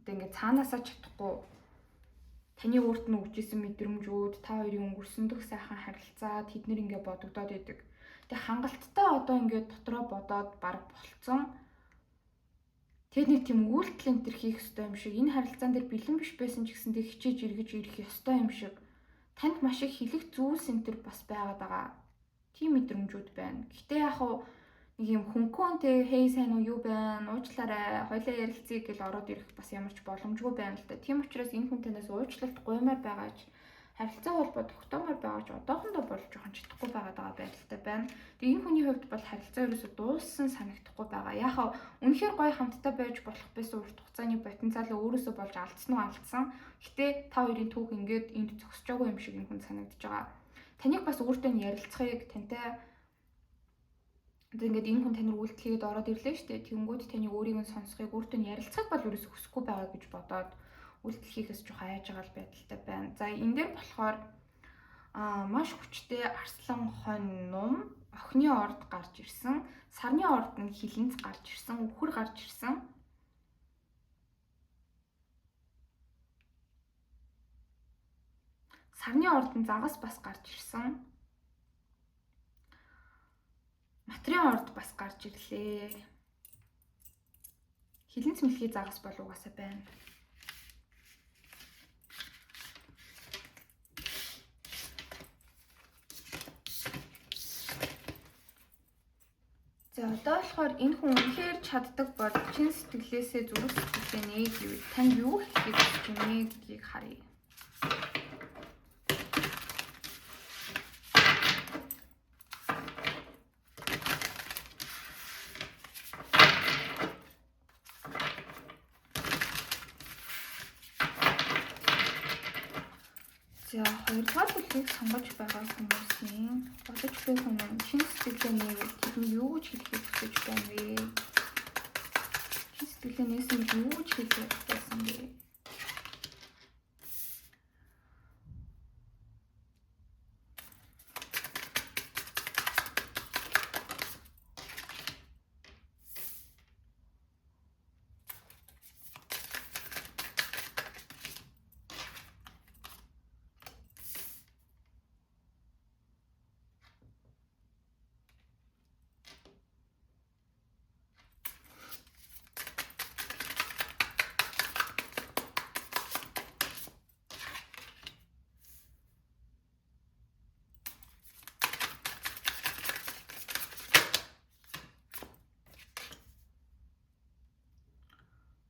одоо ингээд цаанаасаа чадахгүй таны өөрт нь өгчээсэн мэдрэмжүүд, та хоёрын өнгөрсөн дөх сайхан харилцаа тэднэр ингээд бодогдоод идэг. Тэг хангалттай одоо ингээд дотроо бодоод баг болцсон. Тэгэд нэг тийм үйлдэл энэ төр хийх ёстой юм шиг энэ харилцаан дээр бэлэн биш байсан ч гэсэндээ хичээж эргэж ирэх ёстой юм шиг танд маш их хэлэх зүйлс энэ төр бас байгаад байгаа. Тийм мэдрэмжүүд байна. Гэтэ яг хуу нэг юм хөнгөнтэй хей сайн уу юу байна уучлаарай хоёлаа ярилцъя гэж ороод ирэх бас ямар ч боломжгүй байна л да. Тийм учраас энэ хүн танаас уучлалт гуймаар байгаач харилцаа холбоо тогтоомоор байгаач одоохондоо болж жоохон чадахгүй байгаа байдалтай байна. Тэгээ энэ хүний хувьд бол харилцаа ерөөсө дууссан санагдахгүй байгаа. Яг үнэхээр гоё хамтдаа байж болох байсан урт хугацааны потенциал өөрөөсөө болж алдсан. Гэтэ та хоёрын түүх ингээд энд зогсож байгаа юм шиг энэ хүн санагдаж байгаа. Таныг бас өөртөө ярилцахыг тантай ингээд энэ хүн тань руу үйлдэлгээд ороод ирлээ шүү дээ. Тэнгүүд таны өөрийг нь сонсохыг өөртөө ярилцахыг бол ерөөсө хүсэхгүй байгаа гэж бодоод үйлдэл хийхээс жоох айж байгаа байдалтай байна. За энэ дээр болохоор маш хүчтэй арслан хонь нум охины орд гарч ирсэн. Сарны орд нь хилэнц гарч ирсэн. Үхэр гарч ирсэн. Сарны ордон загас бас гарч ирсэн. Матрийн орд бас гарч ирлээ. Хилэн цэмлэгийн загас бол угаасаа байна. За одоо болохоор энэ хүн үнэхээр чаддаг бол чин сэтгэлээсээ зүрх сэтгэлээ нэг юу танд юу хэлхийг хүсэж байна гэдгийг харъя. За хоёрдугаар бүлгийг сонгож байгаа хүмүүсийн бодож буй хүн чин сэтгэлээ нэг тэдний юу гэж хэлхийг хүсэж байна вэ? Чин сэтгэлээ нээсэн юу гэж хэлэх байсан бэ?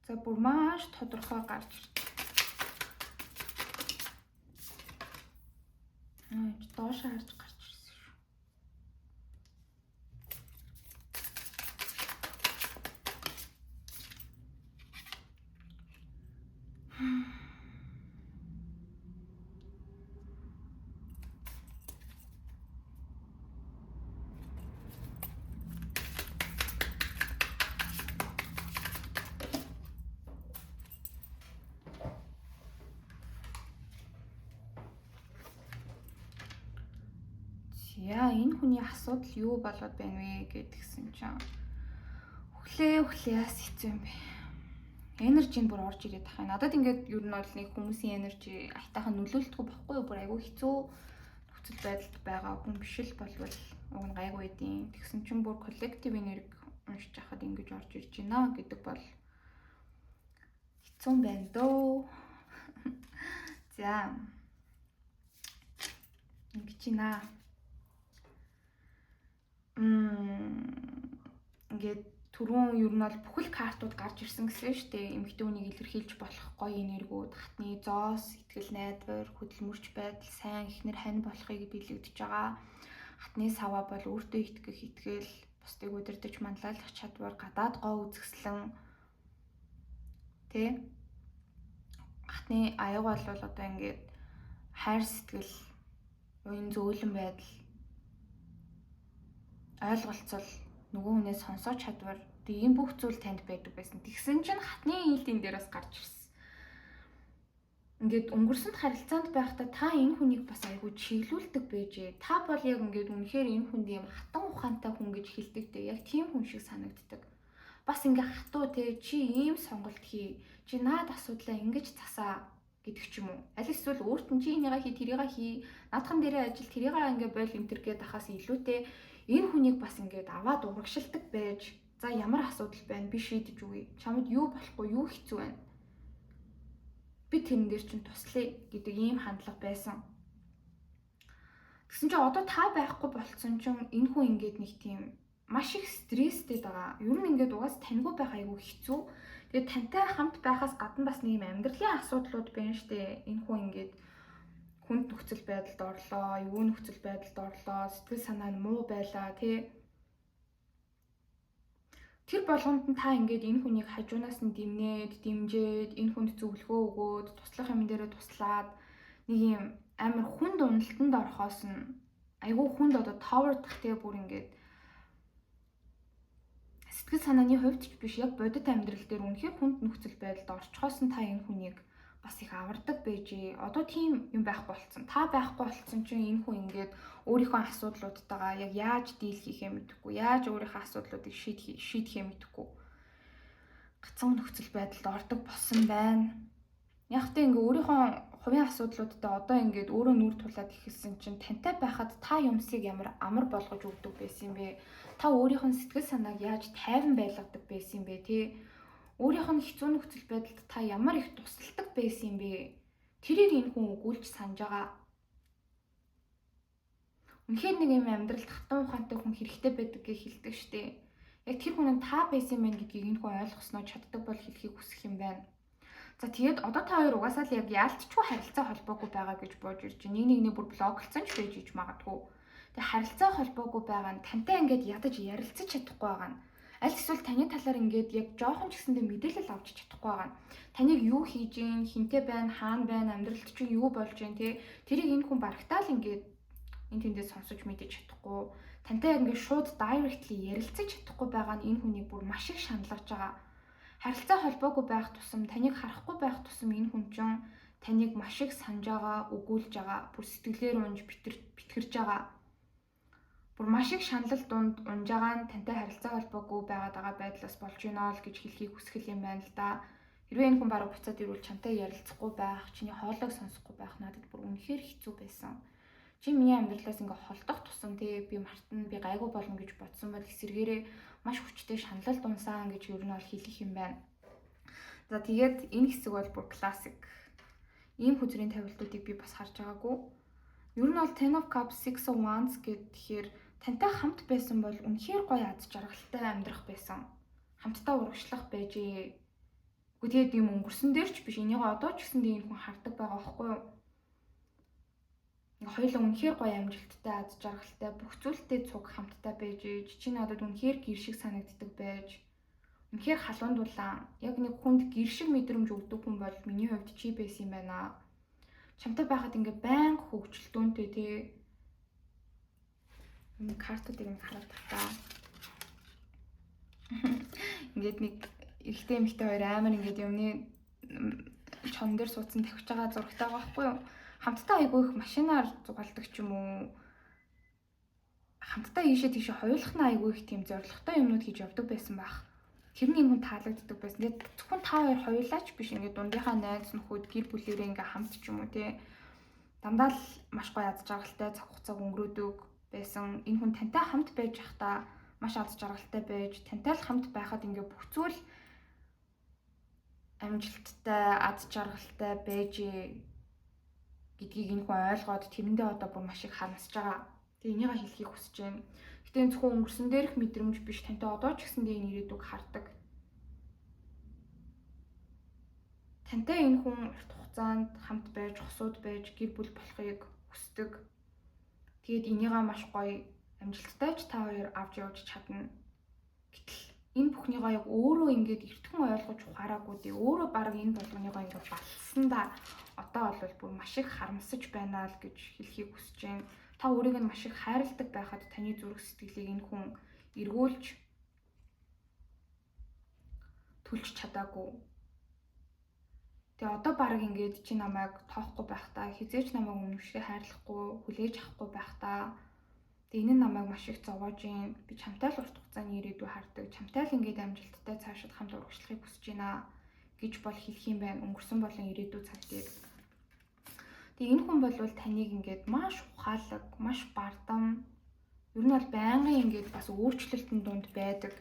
За бүр маш тодорхой гарч ирж байна. Доош харж гарч ирсэн шүү. Яа энэ хүний асуудал юу болоод байна вэ гэдгсэн чинь өглөөс хэцүү юм бэ. Энержинд бүр орж ирээд тахаа. Надад ингээд ер нь бол нэг хүмүүсийн энержи айтайхан нөлөөлдөг байхгүй юу? Бүр айгүй хэцүү нөхцөл байдалд байгаа хүн биш л болвол уг нь гайгүй байдیں۔ Тэгсэн чинь бүр коллектив энерги уншиж хахад ингэж орж ирж байна гэдэг бол хэцүү байна дөө. За. Ингэж байна. Ингээд түрүүн ер нь бол бүхэл картууд гарч ирсэн гэсэн шүү дээ. Эмэгтэй хүнийг илэрхийлж болох гоё энергиуд, хатны зоос, итгэл найдвар, хөдөлмөрч байдал, сайн эхнэр хань болохыг бэлэгдэж байгаа. Хатны саваа бол өөртөө итгэх итгэл, бусдыг удирдах манлайлах чадвар, гадаад гоо үзэсгэлэн тэ хатны аяг бол одоо ингээд хайр сэтгэл, уян зөөлөн байдал, ойлголцол, нөгөө хүнээс сонсоо чадвар, ийм бүх зүйл танд байдаг байсан. Тэгсэн чинь хатны ээлтийн дээр бас гарч ирсэн. Ингээд өнгөрсөнд харилцаанд байхдаа та энэ хүнийг бас айгүй чиглүүлдэг байжээ. Та бол яг ингээд үнэхээр энэ хүнд юм хатан ухаантай хүн гэж хэлдэг дээ. Яг тийм хүн шиг санагддаг. Бас ингээ хатуу те чи ийм сонголт хий. Чи наад асуудлаа ингэж засаа гэдэг ч юм уу. Аль эсвэл өөрт нь чи энийгээ хий, тэрийгээ хий. Наадхан дээрээ ажил тэрийгээ ингээ бойл энтер гээд ахаас илүүтэй энэ хүнийг бас ингээд аваад урагшилдаг байж за ямар асуудал байна би шийдэж өгье. Чамд юу болохгүй юу хэцүү байна. Би тэрэн дээр чинь туслая гэдэг ийм хандлага байсан. Тэгсэн чинь одоо та байхгүй болцсон чинь энэ хүн ингээд нэг тийм маш их стресстэй байгаа. Ер нь ингээд угаас таньгүй байх айгүй хэцүү. Тэгээд тантай хамт байхаас гадна бас нэг юм амьдралын асуудлууд байна штэ. Энэ хүн ингээд хүнд нөхцөл байдалд орлоо, юу нөхцөл байдалд орлоо, сэтгэл санаа нь муу байлаа тий. Тэр болгонд нь та ингээд энэ хүнийг хажуунаас нь дэмнээд, дэмжээд, энэ хүнд зөвлөгөө өгөөд, туслах юм дээрээ туслаад нэг юм амар хүнд уналтанд орохоос нь айгүй хүнд одоо товардах тий бүр ингээд сэтгэл санааны хувьд ч биш яг бодит амьдрал дээр үнэхээр хүнд нөхцөл байдалд орчихоос нь та энэ хүнийг бас их авардаг байжээ. Одоо тийм юм байхгүй болцсон. Та байхгүй болцсон чинь энэ хүн ингээд өөрийнхөө асуудлуудтайгаа яг яаж дийл хийхээ мэдэхгүй, яаж өөрийнхөө асуудлуудыг шийдэхээ мэдэхгүй. Гацсан нөхцөл байдалд ордог болсон байна. Яг тэ ингээ өөрийнхөө хувийн асуудлуудтай одоо ингээд өөрөө нүүр тулаад ихэлсэн чинь тантай байхад та юмсыг ямар амар болгож өгдөг байсан юм бэ? Та өөрийнх нь сэтгэл санааг яаж тайван байлгадаг байсан юм бэ тий? Өөрийнх нь хэцүү нөхцөл байдалд та ямар их тусалдаг байсан юм бэ? Тэрийг энэ хүн өгүүлж санаж байгаа. Үнэхээр нэг юм амьдралд хатан ухаантай хүн хэрэгтэй байдаг гэж хэлдэг штэ. Яг тэр хүн нь та байсан юм гэдгийг энэ хүн ойлгосноо чаддаг бол хэлхийг хүсэх юм байна. За тэгээд одоо та хоёр угаасаа л яг яалтчгүй харилцаа холбоогүй байгаа гэж бууж ирж байна. Нэг бүр блоклцсон ч байж иж магадгүй. Тэгээд харилцаа холбоогүй байгаа нь тантай ингээд ядаж ярилцаж чадахгүй байгаа нь. Аль эсвэл таны талаар ингээд яг жоохон ч гэсэндээ мэдээлэл авч чадахгүй байгаа нь. Таныг юу хийж гин, хинтээ байна, хаана байна, амьдралд чинь юу болж гин те. Тэрийг энэ хүн барагтаа л ингээд энэ тэндээ сонсож мэдэж чадахгүй. Тантай яг ингээд шууд directly ярилцаж чадахгүй байгаа нь энэ хүнийг бүр маш их шаналгаж байгаа. Харилцаа холбоогүй байх тусам, таныг харахгүй байх тусам энэ хүн чинь таныг маш их санаж байгаа, өгүүлж байгаа, бүр сэтгэлээр унж битгэрж байгаа. Бүр маш их шаналл дунд унж байгаа нь тантай харилцаа холбоогүй байгаа байдлаас болж байна л гэж хэлхийг хүсгэл юм байна л да. Хэрвээ энэ хүн баруун буцаад ирвэл чамтай ярилцахгүй байх, чиний хоолойг сонсохгүй байх надад бүр үнэхээр хэцүү байсан. Чи миний амьдралаас ингээ холдох тусам тий би мартна, би гайгүй болно гэж бодсон бол эсэргээрээ маш хүчтэй шаналл дунсан гэж ер нь бол хэлэх юм байна. За тэгээд энэ хэсэг бол бүр классик. Ийм хүзрийн тавилтуудыг би бас харж байгаагүй. Ер нь бол Ten of Cups, Six of Wands гэхээр тантай хамт байсан бол үнэхээр гоё аз жаргалтай амьдрах байсан. Хамтдаа урагшлах байжээ. Гэхдээ тийм өнгөрсөн дээр ч биш. Энийг одоо ч гэсэндээ энэ хүн хардаг байгаа байхгүй юу? Хоёулаа үнэхээр гоё амжилттай, аз жаргалтай, бүх зүйлтэй цуг хамтдаа байж ээж чи надад үнэхээр гэр шиг санагддаг байж. Үнэхээр халуун дулаан. Яг нэг хүнд гэр шиг мэдрэмж өгдөг хүн бол миний хувьд чи байсан юм байна. Чамтай байхад ингээ байнга хөвгчлөлтөөнтэй тий. Нэг картуудыг ингээ хараад тахтаа. Ингээд нэг эрэгтэй эмэгтэй хоёр амар ингээд юмны чон дээр суудсан тавьж байгаа зурагтай байгаа байхгүй юу? Хамтдаа айгүй их машинаар зугаалдаг ч юм уу. Хамтдаа ийшээ тийшээ хоёулах нь айгүй их тийм зоригтой юмнууд хийж явдаг байсан байх. Тэр нь энэ хүн таалагддаг байсан. Тэгээд зөвхөн та хоёр хоёулаач биш ингээд дундынхаа найз нөхөд гэр бүлээрээ ингээ хамт ч юм уу тий. Дандаа л маш гоё аз жаргалтай цаг хугацааг өнгөрөөдөг байсан. Энэ хүн тантай хамт байж байхдаа маш аз жаргалтай байж, тантай л хамт байхад ингээ бүх зүйл амжилттай, аз жаргалтай байж гэдгийг энэ хүн ойлгоод тэрэндээ одоо бүр маш их харамсаж байгаа. Тэгээ энийгээ хэлхийг хүсэж байна. Гэтэ энэ зөвхөн өнгөрсөн дээрх мэдрэмж биш, тантай одоо ч гэсэндээ энэ ирээдүг хардаг. Тантай энэ хүн урт хугацаанд хамт байж, хосууд байж, гэр бүл болохыг хүсдэг. Тэгээд энийгээ маш гоё амжилттай ч та хоёр авч явж чадна. Гэтэл энэ бүхнийгаа яг өөрөө ингээд эртхэн ойлгож ухаараагүй дээ. Өөрөө баг энэ болгоныгоо ингээд батлсан да. Одоо бол бүр маш их харамсаж байна л гэж хэлхийг хүсэж байна. Та өөрийг нь маш их хайрладаг байхад таны зүрх сэтгэлийг энэ хүн эргүүлж түлж чадаагүй. Тэгээ одоо баг ингээд чи намайг тоохгүй байхдаа, хизээч намайг өмнөшгөө хайрлахгүй, хүлээж авахгүй байхдаа тэгээ энэ намайг маш их зовоож юм. Би чамтай л урт хугацааны ирээдүй хардаг. Чамтай л ингээд амжилттай цаашид хамт урагшлахыг хүсэж байна гэж бол хэлэх юм байна. Өнгөрсөн болон ирээдүй цагтыг. Тэгээ энэ хүн бол таныг ингээд маш ухаалаг, маш бардам, ер нь бол байнгын ингээд бас өөрчлөлтөнд дунд байдаг.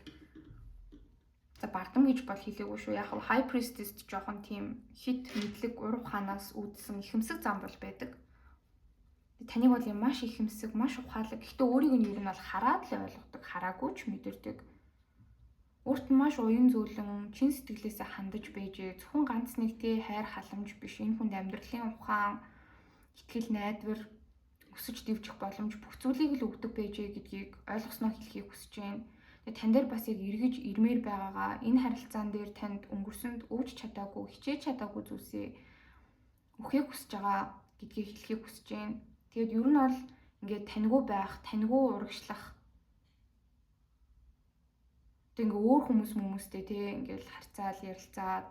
За бардам гэж бол хэлээгүй шүү. Яг High Priestess жоохон тийм хит мэдлэг ур ухаанаас үүдсэн ихэмсэг зам бол байдаг. Таныг бол юм маш ихэмсэг, маш ухаалаг. Гэхдээ өөрийг нь ер нь бол хараад л ойлгодог, хараагүй ч мэдэрдэг. Өөрт нь маш уян зөөлөн, чин сэтгэлээсээ хандаж байжээ. Зөвхөн ганц нэг тий хайр халамж биш. Энэ хүнд амьдралын ухаан, итгэл найдвар, өсөж дэвжих боломж бүх зүйлийг л өгдөг байжээ гэдгийг ойлгосноо хэлхийг хүсэж байна. Тэгээд тань дээр бас яг эргэж ирмээр байгаагаа энэ харилцаан дээр танд өнгөрсөнд өгч чадаагүй, хичээж чадаагүй зүйлсээ өгөхийг хүсэж байгаа гэдгийг хэлхийг хүсэж байна. Тэгээд ер нь бол ингээд таньгүй байх, таньгүй урагшлах. Тэг ингээ өөр хүмүүстэй тий ингээл харьцаал ярилцаад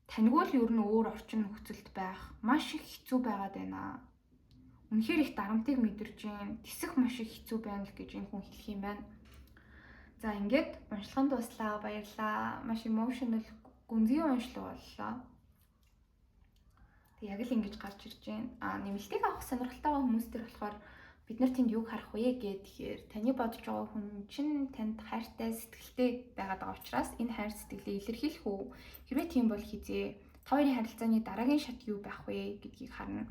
таньгүй л ер нь өөр орчин нөхцөлд байх маш их хэцүү байгаад байна. Үнэхээр их дарамтыг мэдэрж байна. Тэсэх маш их хэцүү байна л гэж энэ хүн хэлэх юм байна. За ингээд уншлагын дуслаа, баярлаа. Маш emotional гүнзгий уншлаг боллоо. Яг л ингэж гарч ирж байна. Нэмэлтийг авах сонирхолтой байгаа хүмүүс төр болохоор бид нар тэнд юг харах вэ гэхээр таны бодож байгаа хүн чинь танд хайртай сэтгэлтэй байгаад байгаа учраас энэ хайр сэтгэлээ илэрхийлэх үү? Хэрвээ тийм бол хизээ та хоёрын харилцааны дараагийн шат юу байх вэ гэдгийг харна.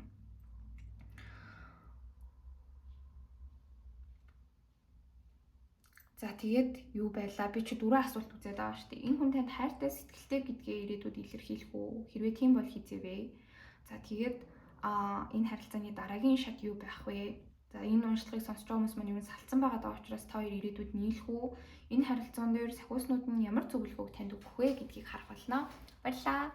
За тэгээд юу байлаа? Би чи 4 асуулт үзээд байгаа шүү дээ. Энэ хүн танд хайртай сэтгэлтэй гэдгээ ирээдүйд илэрхийлэх үү? Хэрвээ тийм бол хизээ вэ? За тэгээд энэ харилцааны дараагийн шат юу байх вэ? За энэ уншлагыг сонсож байгаа хүмүүс маань юу салцсан байгаа даа учраас та хоёр ирээдүйд нийлэх үү? Энэ харилцаан дээр сахиуснууд нь ямар зөвлөгөөг танд өгөх вэ гэдгийг харах болно. Баярлалаа.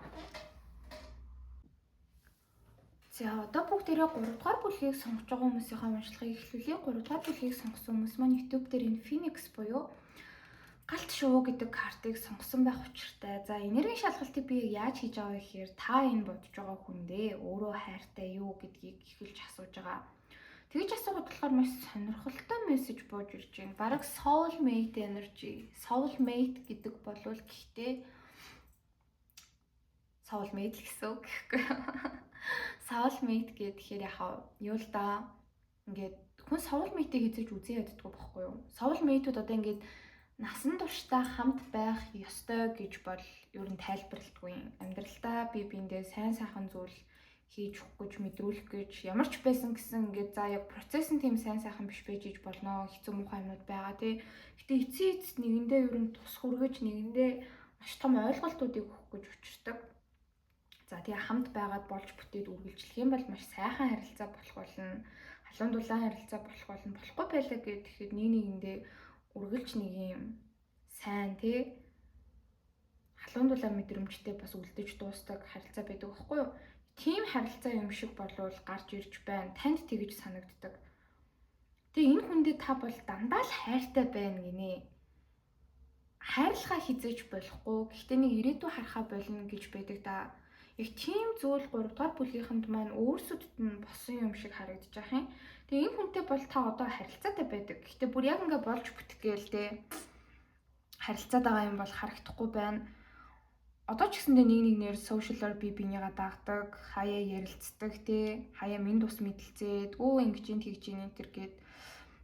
За одоо бүгдээрээ 3 дугаар бүлгийг сонгож байгаа хүмүүсийнхээ уншлагыг эхлүүлье. 3 дугаар бүлгийг сонгосон хүмүүс маань YouTube дээр энэ Phoenix буюу галт шувуу гэдэг картыг сонгосон байх учиртай. За энергийн шалгалтыг би яаж хийж байгаа вэ гэхээр та энэ бодож байгаа хүндээ өөрөө хайртай юу гэдгийг эхэлж асууж байгаа. Тэгж асуугаад болохоор маш сонирхолтой мессеж бууж ирж байна. Бараг soulmate energy. Soulmate гэдэг болвол гэхдээ soulmate гэсэн үг гэхгүй. Soulmate гэхээр яхаа юу л да ингээд хүн soulmate-ийг хийж үзээ яддаг байхгүй юу? Soulmate-уд одоо ингээд насан туршдаа хамт байх ёстой гэж бол ер нь тайлбарладгүй. Амьдралдаа бие биендээ сайн сайхан зүйл хийж өгөх гэж мэдрүүлэх гэж ямар ч байсан гэсэн ингээд за яг процесс нь тийм сайн сайхан биш байж иж болно. Хэцүү муухай юмнууд байгаа тий. Гэтэ эцсийн нэгэндээ ер нь тус хүргэж нэгэндээ маш том ойлголтуудыг өгөх гэж учирдаг. За тэгээ хамт байгаад болж бүтээд үргэлжлэх юм бол маш сайхан харилцаа болох болно. Халуун дулаан харилцаа болох болно. Болохгүй байлаа гэхэд нэг нэгэндээ үргэлж нэг юм сайн тий халуун дулаан мэдрэмжтэй бас үлдэж дуустдаг харилцаа байдаг байхгүй юу? Тийм харилцаа юм шиг болвол гарч ирж байна. Танд тэгж санагддаг. Тэгээ энэ хүндээ та бол дандаа л хайртай байна гинэ. Хайрлахаа хизээж болохгүй. Гэхдээ нэг ирээдүй харахаа болно гэж байдаг да. Яг тийм зүйл 3 дугаар бүлгийнхэнд маань өөрсдөд нь босон юм шиг харагдаж байгаа юм. Тэгээ энэ хүнтэй бол та одоо харилцаатай байдаг. Гэхдээ бүр яг ингээ болж бүтэх гээл те. Харилцаад байгаа юм бол харагдахгүй байна. Одоо ч гэсэндээ нэг нэгнээр сошиалор би бинийгаа дагдаг, хаяа ярилцдаг те, хаяа минь тус мэдлцээд, ингэж ин тэгж ин энэ төр гээд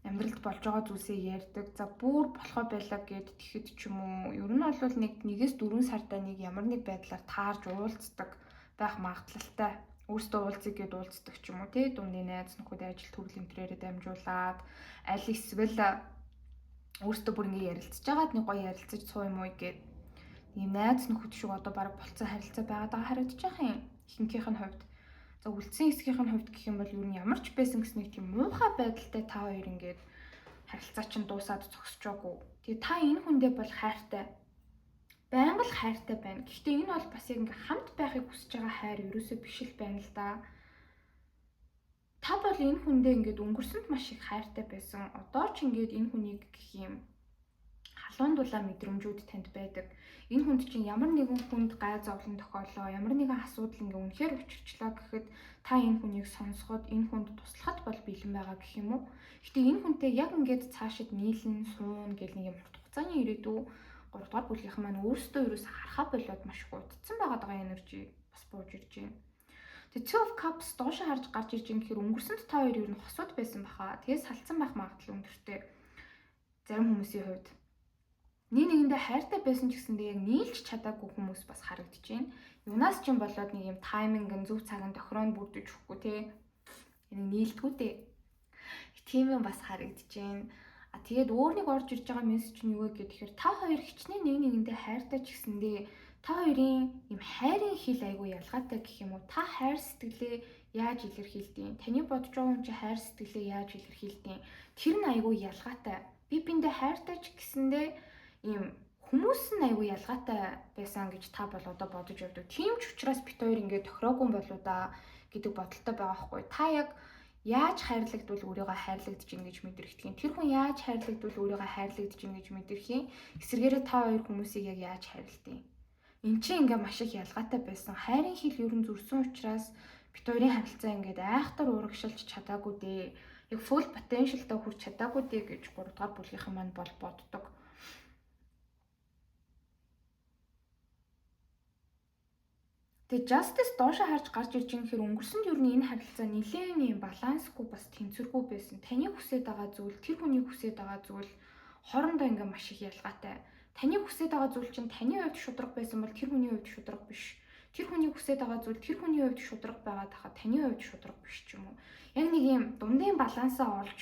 амьдралд болж байгаа зүйлсээ ярьдаг. За бүр болохоо байлаа гэд тэгэхэд ч юм уу. Ер нь бол нэгээс 4 сартаа нэг ямар нэг байдлаар таарж уулздаг байх магадлалтай. Өөртөө уулзъя гэд уулздаг ч юм уу те. Дундын найз нөхөд ажил төрөл энтрээрээ дамжуулаад аль эсвэл өөртөө бүр ингэ ярилцж байгаад нэг гоё ярилцаж суу юм уу гэд ийм найз нөхөд шиг одоо баг болцсон харилцаа байгаад байгаа харагдаж байгаа юм. Ихэнхийнх нь хувьд. За үлдсэн хэсгийнх нь хувьд гэх юм бол ер нь ямар ч байсан гэснийг тийм муухай байдалтай та хоёр ингээд харилцаа чинь дуусаад зогсчихоогүй. Тэгээ та энэ хүндээ бол хайртай. Байнга л хайртай байна. Гэхдээ энэ бол бас яг ингээ хамт байхыг хүсэж байгаа хайр ерөөсөө биш л байна л да. Та бол энэ хүндээ ингээд өнгөрсөнд маш их хайртай байсан. Одоо ч ингээд энэ хүнийг гэх юм халуун дулаан мэдрэмжүүд танд байдаг. Энэ хүнд чинь ямар нэгэн хүнд гай зовлон тохиолоо, ямар нэгэн асуудал ингээ үнэхээр учирчлаа гэхэд та энэ хүнийг сонсоход энэ хүнд туслахад бол бэлэн байгаа гэх юм уу. Гэтэ энэ хүнтэй яг ингээд цаашид нийлэн суун гэл нэг юм хурд хугацааны ирээдүй 3 дугаар бүлгийнхэн маань өөрсдөө ерөөс харахаа болоод маш их удцсан байгаа энержи бас бууж ирж байна. Тэгээ Two of Cups доош харж гарч ирж байгаа гэхээр өнгөрсөнд та хоёр ер нь хосууд байсан баха. Тэгээ салцсан байх магадлал өндөртэй. Зарим хүмүүсийн хувьд нэг нэгэндээ хайртай байсан ч гэсэндээ яг нийлж чадаагүй хүмүүс бас харагдаж байна. Юунаас ч юм болоод нэг юм тайминг нь зөв цагаан тохироонд бүрдэж өгөхгүй те. Энийг нийлдэггүй дээ. Тийм юм бас харагдаж байна. Тэгээд өөр нэг орж ирж байгаа мессеж нь юу вэ гэхээр та хоёр хичнээн нэг нэгэндээ хайртай ч гэсэндээ та хоёрын юм хайрын хил айгүй ялгаатай гэх юм уу? Та хайр сэтгэлээ яаж илэрхийлдэг? Таны бодож байгаа хүн чинь хайр сэтгэлээ яаж илэрхийлдэг? Тэр нь айгүй ялгаатай. Би биндээ хайртай ч гэсэндээ ийм хүмүүс нь айгүй ялгаатай байсан гэж та бол одоо бодож явдаг. Тийм ч учраас бит хоёр ингээд тохироогүй болоо да гэдэг бодолтой байгаа хгүй. Та яг яаж хайрлагдвал өөрийгөө хайрлагдаж ин гэж мэдэрхтгийн. Тэр хүн яаж хайрлагдвал өөрийгөө хайрлагдаж ин гэж мэдэрхийн. Эсвэргээрээ та хоёр хүмүүсийг яг яаж хайрладیں۔ Энд чинь ингээ маш их ялгаатай байсан. Хайрын хил ерөн зүрсэн учраас бит хоёрын харилцаа ингээд айхтар урагшилж чадаагүй дээ. Яг full potential-тай хүрч чадаагүй дээ гэж 3 дугаар бүлгийнхэн маань бол боддог. Тэгээ justice доошоо харж гарч ирж байгаа хэрэг өнгөрсөнд юу энэ харилцаа нэлээд юм балансгүй бас тэнцвэргүй байсан. Таны хүсэж байгаа зүйл, тэр хүний хүсэж байгаа зүйл хоорондоо ингээ маш их ялгаатай. Таны хүсэж байгаа зүйл чинь таны хувьд шударга байсан бол тэр хүний хувьд шударга биш. Тэр хүний хүсэж байгаа зүйл тэр хүний хувьд шударга байгаад хахад таны хувьд шударга биш ч юм уу. Яг нэг юм дундын балансаа олж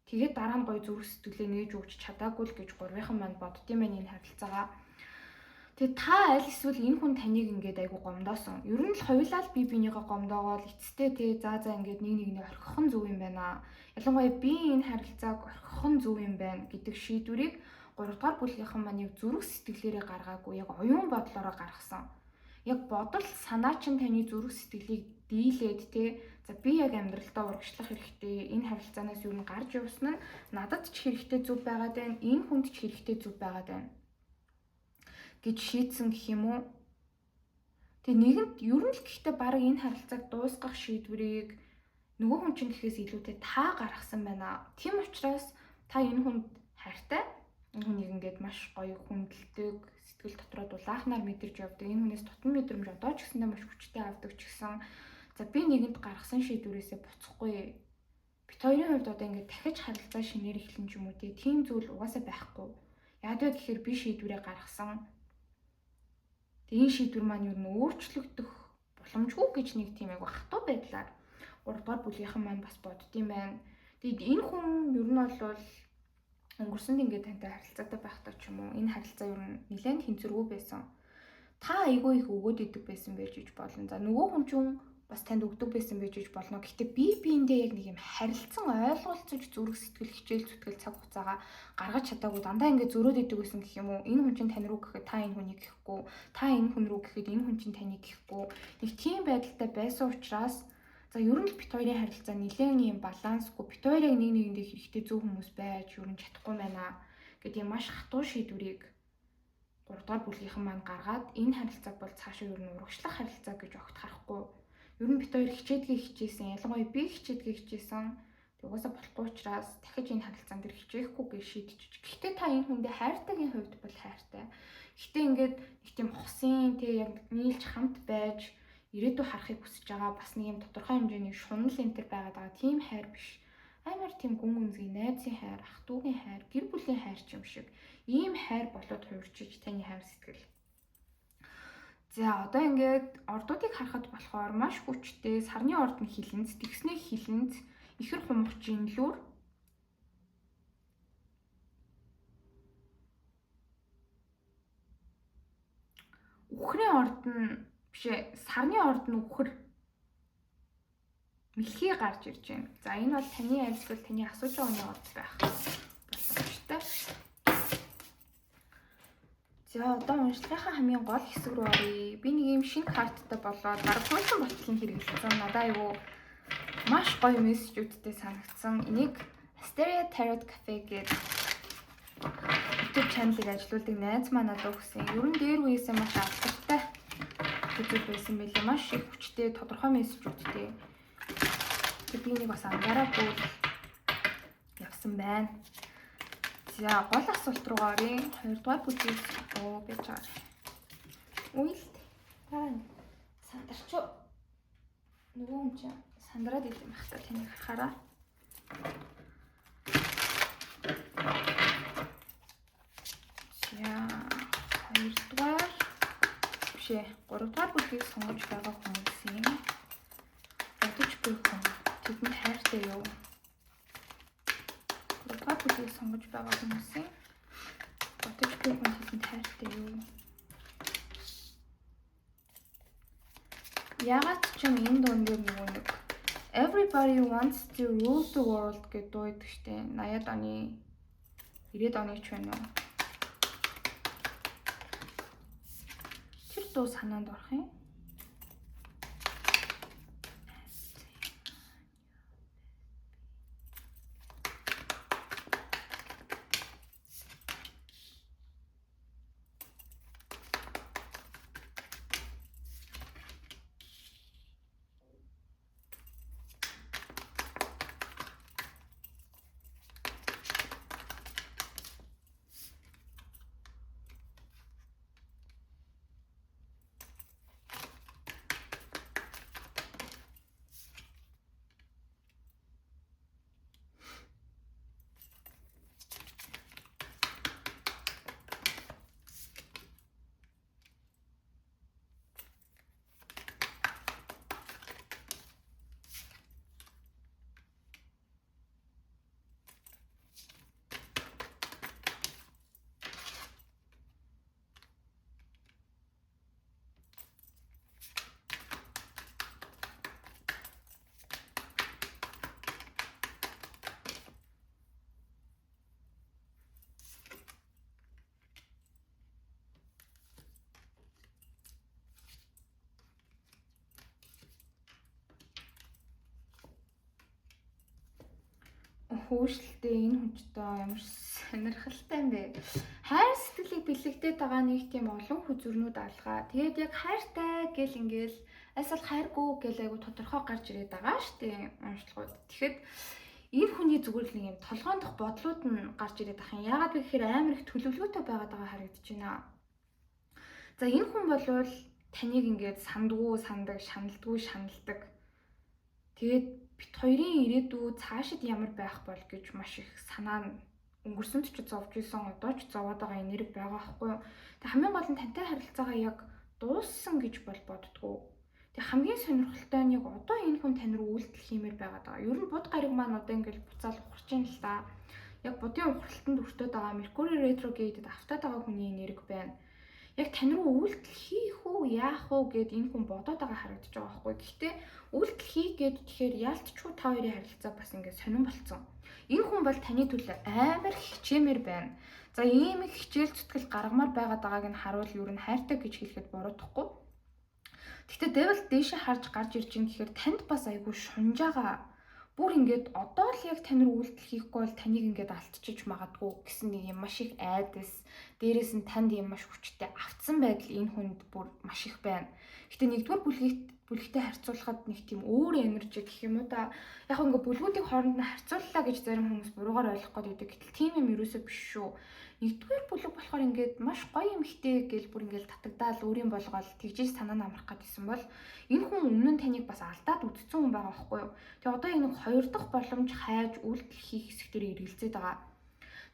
тэгээд дараа нь гоё зүрх сэтгэлээ нээж өгч чадаагүй л гэж гурвынхан манд боддtiin байна энэ харилцаагаа. Тэгээ та аль эсвэл энэ хүн таныг ингээд айгу гомдоосон. Ер нь л хоёулаа л бие биенийгээ гомдоогоод эцэстээ тэгээ заа ингээд нэг нэгний орхих нь зөв юм байна. Ялангуяа би энэ харилцааг орхих нь зөв юм байна гэдэг шийдвэрийг 3 дугаар бүлгийнхэн маань яг зүрх сэтгэлээрээ гаргаагүй яг оюун бодлороо гаргасан. Яг бодол санаа чинь таны зүрх сэтгэлийг дийлээд те за би яг амьдралдаа урагшлах хэрэгтэй. Энэ харилцаанаас юу н гарч явсан нь надад ч хэрэгтэй зүв байгаад байна. Энэ хүнд ч хэрэгтэй зүв байгаад байна гэж шийдсэн гэх юм уу. Тэгээ нэгэнт ер нь л гэхдээ баг энэ харилцааг дуусгах шийдвэрийг нөгөө хүн чинь гэхээс илүүтэй та гаргасан байна. Тийм учраас та энэ хүнд хайртай, энэ хүнийг ингээд маш гоё хүндэлдэг, сэтгэл дотроо дулаахнаар мэдэрч явдаг. Энэ хүнээс тутам мэдрэмж одоо ч гэсэндээ маш хүчтэй авдаг ч гэсэн за би нэгэнт гаргасан шийдвэрээсээ буцахгүй. Бид хоёрын хувьд одоо ингээд дахиж харилцаа шинээр эхлэн ч юм уу тийм зүйл угаасаа байхгүй. Яг вэ гэхээр би шийдвэрээ гаргасан. Энэ шийдвэр маань юу н өөрчлөгдөх боломжгүй гэж нэг тийм айгу хатуу байдлаар 3 дугаар бүлгийнхэн маань бас боддtiin байна. Тэгэд энэ хүн ер нь бол өнгөрсөнд ингээд тантай харилцаатай байхдаа ч юм уу энэ харилцаа ер нь нэлээд тэнцвэргүй байсан. Та айгу их өгөөд идэг байсан байж болно. За нөгөө хүн ч бас танд өгдөг байсан байж болно. Гэхдээ би биендээ яг нэг юм харилцан ойлголцож зүрх сэтгэл хичээл зүтгэл цаг хугацаагаа гаргаж чадаагүй дандаа ингээд зөрөөд идэг байсан гэх юм уу. Энэ хүн чинь тань руу гэхэд та энэ хүнийг гэхгүй, та энэ хүн рүү гэхэд энэ хүн чинь таныг гэхгүй. Нэг тийм байдалтай байсан учраас за ер нь л бит хоёрын харилцаа нэлээд юм балансгүй. Бит хоёр яг нэг нэгэндээ хэрэгтэй зөв хүмүүс байж ер нь чадахгүй байна гэдэг юм маш хатуу шийдвэрийг 3 дугаар бүлгийнхэн маань гаргаад энэ харилцааг бол цаашаа ер нь урагшлах харилцаа гэж огт харахгүй. Ер нь бит хоёр хичээдгээ хичээсэн, ялангуяа би хичээдгээ хичээсэн. Тэг угаасаа болохгүй учраас дахиж энэ харилцаан дээр хичээхгүй гэж шийдчихэж. Гэхдээ та энэ хүндээ хайртайгийн хувьд бол хайртай. Гэхдээ ингээд нэг тийм хосын тэг яг нийлж хамт байж ирээдүй харахыг хүсэж байгаа бас нэг юм тодорхой хэмжээний шунал энтер байгаад байгаа тийм хайр биш. Амар тийм гүн гүнзгий найзын хайр, ах トゥ угийн хайр, гэр бүлийн хайр ч юм шиг ийм хайр болоод хувирчиж таны хайр сэтгэл. За одоо ингээд ордуудыг харахад болохоор маш хүчтэй сарны ордны хилэнц, тэгснээ хилэнц, ихэр хумх жинлүүр үхрийн ордон бишээ сарны ордон үхэр мэлхий гарч ирж байна. За энэ бол таны айлсгал таны асууж байгаа хүний орд байх боломжтой. За одоо уншлагынхаа хамгийн гол хэсэг рүү оръё. Би нэг юм шинэ карттай болоод бараг хуучин болтлын хэрэглэсэн. Надаа юу маш гоё мессежүүдтэй санагдсан. Энийг Asteria Tarot Cafe гэдэг YouTube channel-ыг ажилуулдаг найз маань надад өгсөн. Ер нь дээр үеэсээ маш алдартай зүйл байсан байлээ. Маш их хүчтэй тодорхой мессежүүдтэй. Би нэг бас анзаараагүй явсан байна. За гол асуулт руу оръё. 2 дугаар бүлгээс байж байгаа. Үйлд сандарч нөгөө юм чи сандраад идэм байх та таныг харахаараа. За 2 дугаар бишээ 3 дугаар бүлгийг сонгож байгаа хүмүүсийн бодож буй хүн тэдэнд хайртай юу? 3 дугаар бүлгийг сонгож байгаа хүмүүсийн бодож буй хүн тэдэнд хайртай юу? Ягаад ч юм энэ дуун дээр нэг Everybody wants to rule the world гэдэг дуу идэг штэ. 80-ад оны 90-ад оны ч байна уу? Тэр дуу санаанд орох юм. хөөшлөлтэй энэ хүн ч одоо ямар сонирхолтой юм бэ. Хайр сэтгэлийг бэлэгдээд байгаа нэг тийм олон хүзүрнүүд алгаа. Тэгээд яг хайртай гэл ингээл асал хайргүй гэл айгу тодорхой гарч ирээд байгаа штэ уншлагууд. Тэгэхэд энэ хүний зүгээр л нэг юм толгойн дох бодлууд нь гарч ирээд ах юм. Яагаад вэ гэхээр амар их төлөвлөгөөтэй байгаа харагдаж байна. За энэ хүн болвол таныг ингээд сандгүй сандаг, шаналдгүй шаналдаг. Тэгээд бит хоёрын ирээдүй цаашид ямар байх бол гэж маш их санаа нь өнгөрсөнд ч зовж исэн, одоо ч зовоод байгаа энерги байгаа байхгүй юу. Тэг хамгийн гол нь тантай харилцаагаа яг дууссан гэж бол боддгоо. Тэг хамгийн сонирхолтой нь яг одоо энэ хүн тань руу үйлдэл хиймээр байгаад байгаа. Ер нь бод гариг маань одоо ингээд буцаал ухарч ийн л та. Яг будын ухралтанд өртөөд байгаа Mercury retrograde-д автаад байгаа хүний энерги байна. Яг тань руу үйлдэл хийх үү, яах уу гэд энэ хүн бодоод байгаа харагдаж байгаа байхгүй. Гэхдээ үйлдэл хийх гээд тэгэхээр яалтчгүй та хоёрын харилцаа бас ингээд сонирн болцсон. Энэ хүн бол таны төлөө амар хичээмээр байна. За ийм их хичээл зүтгэл гаргамаар байгаад байгааг нь харуул ер нь хайртай гэж хэлэхэд буруудахгүй. Гэхдээ Devil дээшээ харж гарч ирж ин гэхээр танд бас айгүй шунж байгаа. Бүр ингээд одоо л яг тань руу үйлдэл хийхгүй бол таныг ингээд алдчихж магадгүй гэсэн нэг юм маш их айдас. Дээрээс нь танд юм маш хүчтэй автсан байдал энэ хүнд бүр маш их байна. Гэтэ нэгдүгээр бүлэгтэй харьцуулахад нэг тийм өөр энержи гэх юм уу та. Яг ингээд бүлгүүдийн хооронд нь харьцууллаа гэж зарим хүмүүс буруугаар ойлгох гээд байдаг. Гэтэл тийм юм ерөөсөө биш шүү. Нэгдүгээр бүлэг болохоор ингээд маш гоё юм ихтэй гэл бүр ингээд татагдаал өөрийн болгоол тэгжээс санаа намрах гэдсэн бол энэ хүн өмнө нь таныг бас алдаад үдцсэн хүн байгаа байхгүй юу. Тэгээ одоо энэ хоёр дахь боломж хайж үйлдэл хийх хэсгээр эргэлзээд байгаа.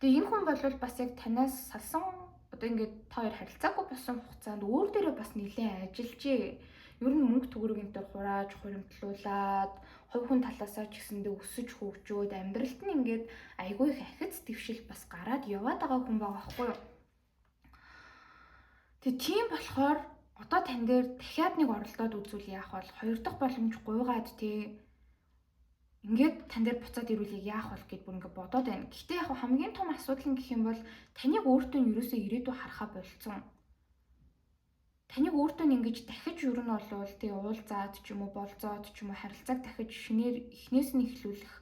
Тэгээ энэ хүн бол бас яг танаас салсан одоо ингээд та хоёр харилцаагүй болсон хугацаанд өөр дээрээ бас нэлээд ажиллажээ. Ер нь мөнгө төгрөг энэ төр хурааж, хуримтлуулаад, хувь хүн талаасаа ч гэсэндээ өсөж хөгжөөд амьдралд нь ингээд айгүй их ахиц дэвшил бас гараад яваад байгаа хүн байгаа байхгүй юу. Тэгээ тийм болохоор одоо тань дээр дахиад нэг оролдоод үзүүл яах бол хоёр дахь боломж гуйгаад ингээд тань дээр буцаад ирүүлэх яах бол гэд бүр ингээд бодоод байна. Гэхдээ яг хамгийн том асуудал нь гэх юм бол таныг өөртөө нь ерөөсөө ирээдүй харахаа болцсон. Таныг өөртөө нь ингэж дахиж ер нь болвол тий уулзаад ч юм уу болзоод ч юм уу харилцааг дахиж шинээр эхнээс нь эхлүүлэх.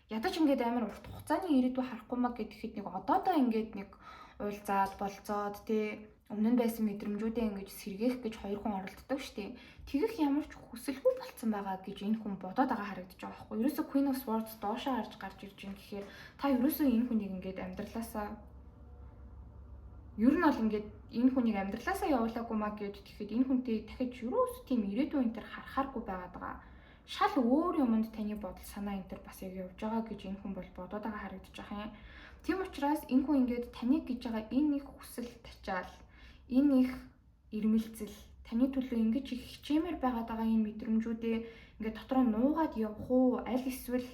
Ядаж ингээд амар урт хугацааны ирээдүй харахгүй маа гэхэд нэг одоодоо ингээд нэг уулзаад болзоод тий өмнө нь байсан мэдрэмжүүдээ ингэж сэргээх гэж хоёр хүн оролддог штеп. Тэгэх ямар ч хүсэлгүй болцсон байгаа гэж энэ хүн бодоод байгаа харагдаж байгаа байхгүй. Ерөөсөө Queen of Swords доошоо харж гарч ирж байгаа гэхээр та ерөөсөө энэ хүнийг ингээд амьдралаасаа ер нь бол ингээд энэ хүнийг амьдралаасаа явуулаагүй маа гэж тэгэхэд энэ хүнтэй дахиж ерөөс тийм ирээдүйн энэ төр харахааргүй байгаад байгаа. Шал өөр юмд таны бодол санаа энэ төр бас яг явж байгаа гэж энэ хүн бол бодоод байгаа харагдаж байгаа юм. Тийм учраас энэ хүн ингээд таныг гэж байгаа энэ их хүсэл тачаал, энэ их ирмэлцэл, таны төлөө ингэж их хичээмээр байгаад байгаа энэ мэдрэмжүүдээ ингээд дотроо нуугаад явах уу, аль эсвэл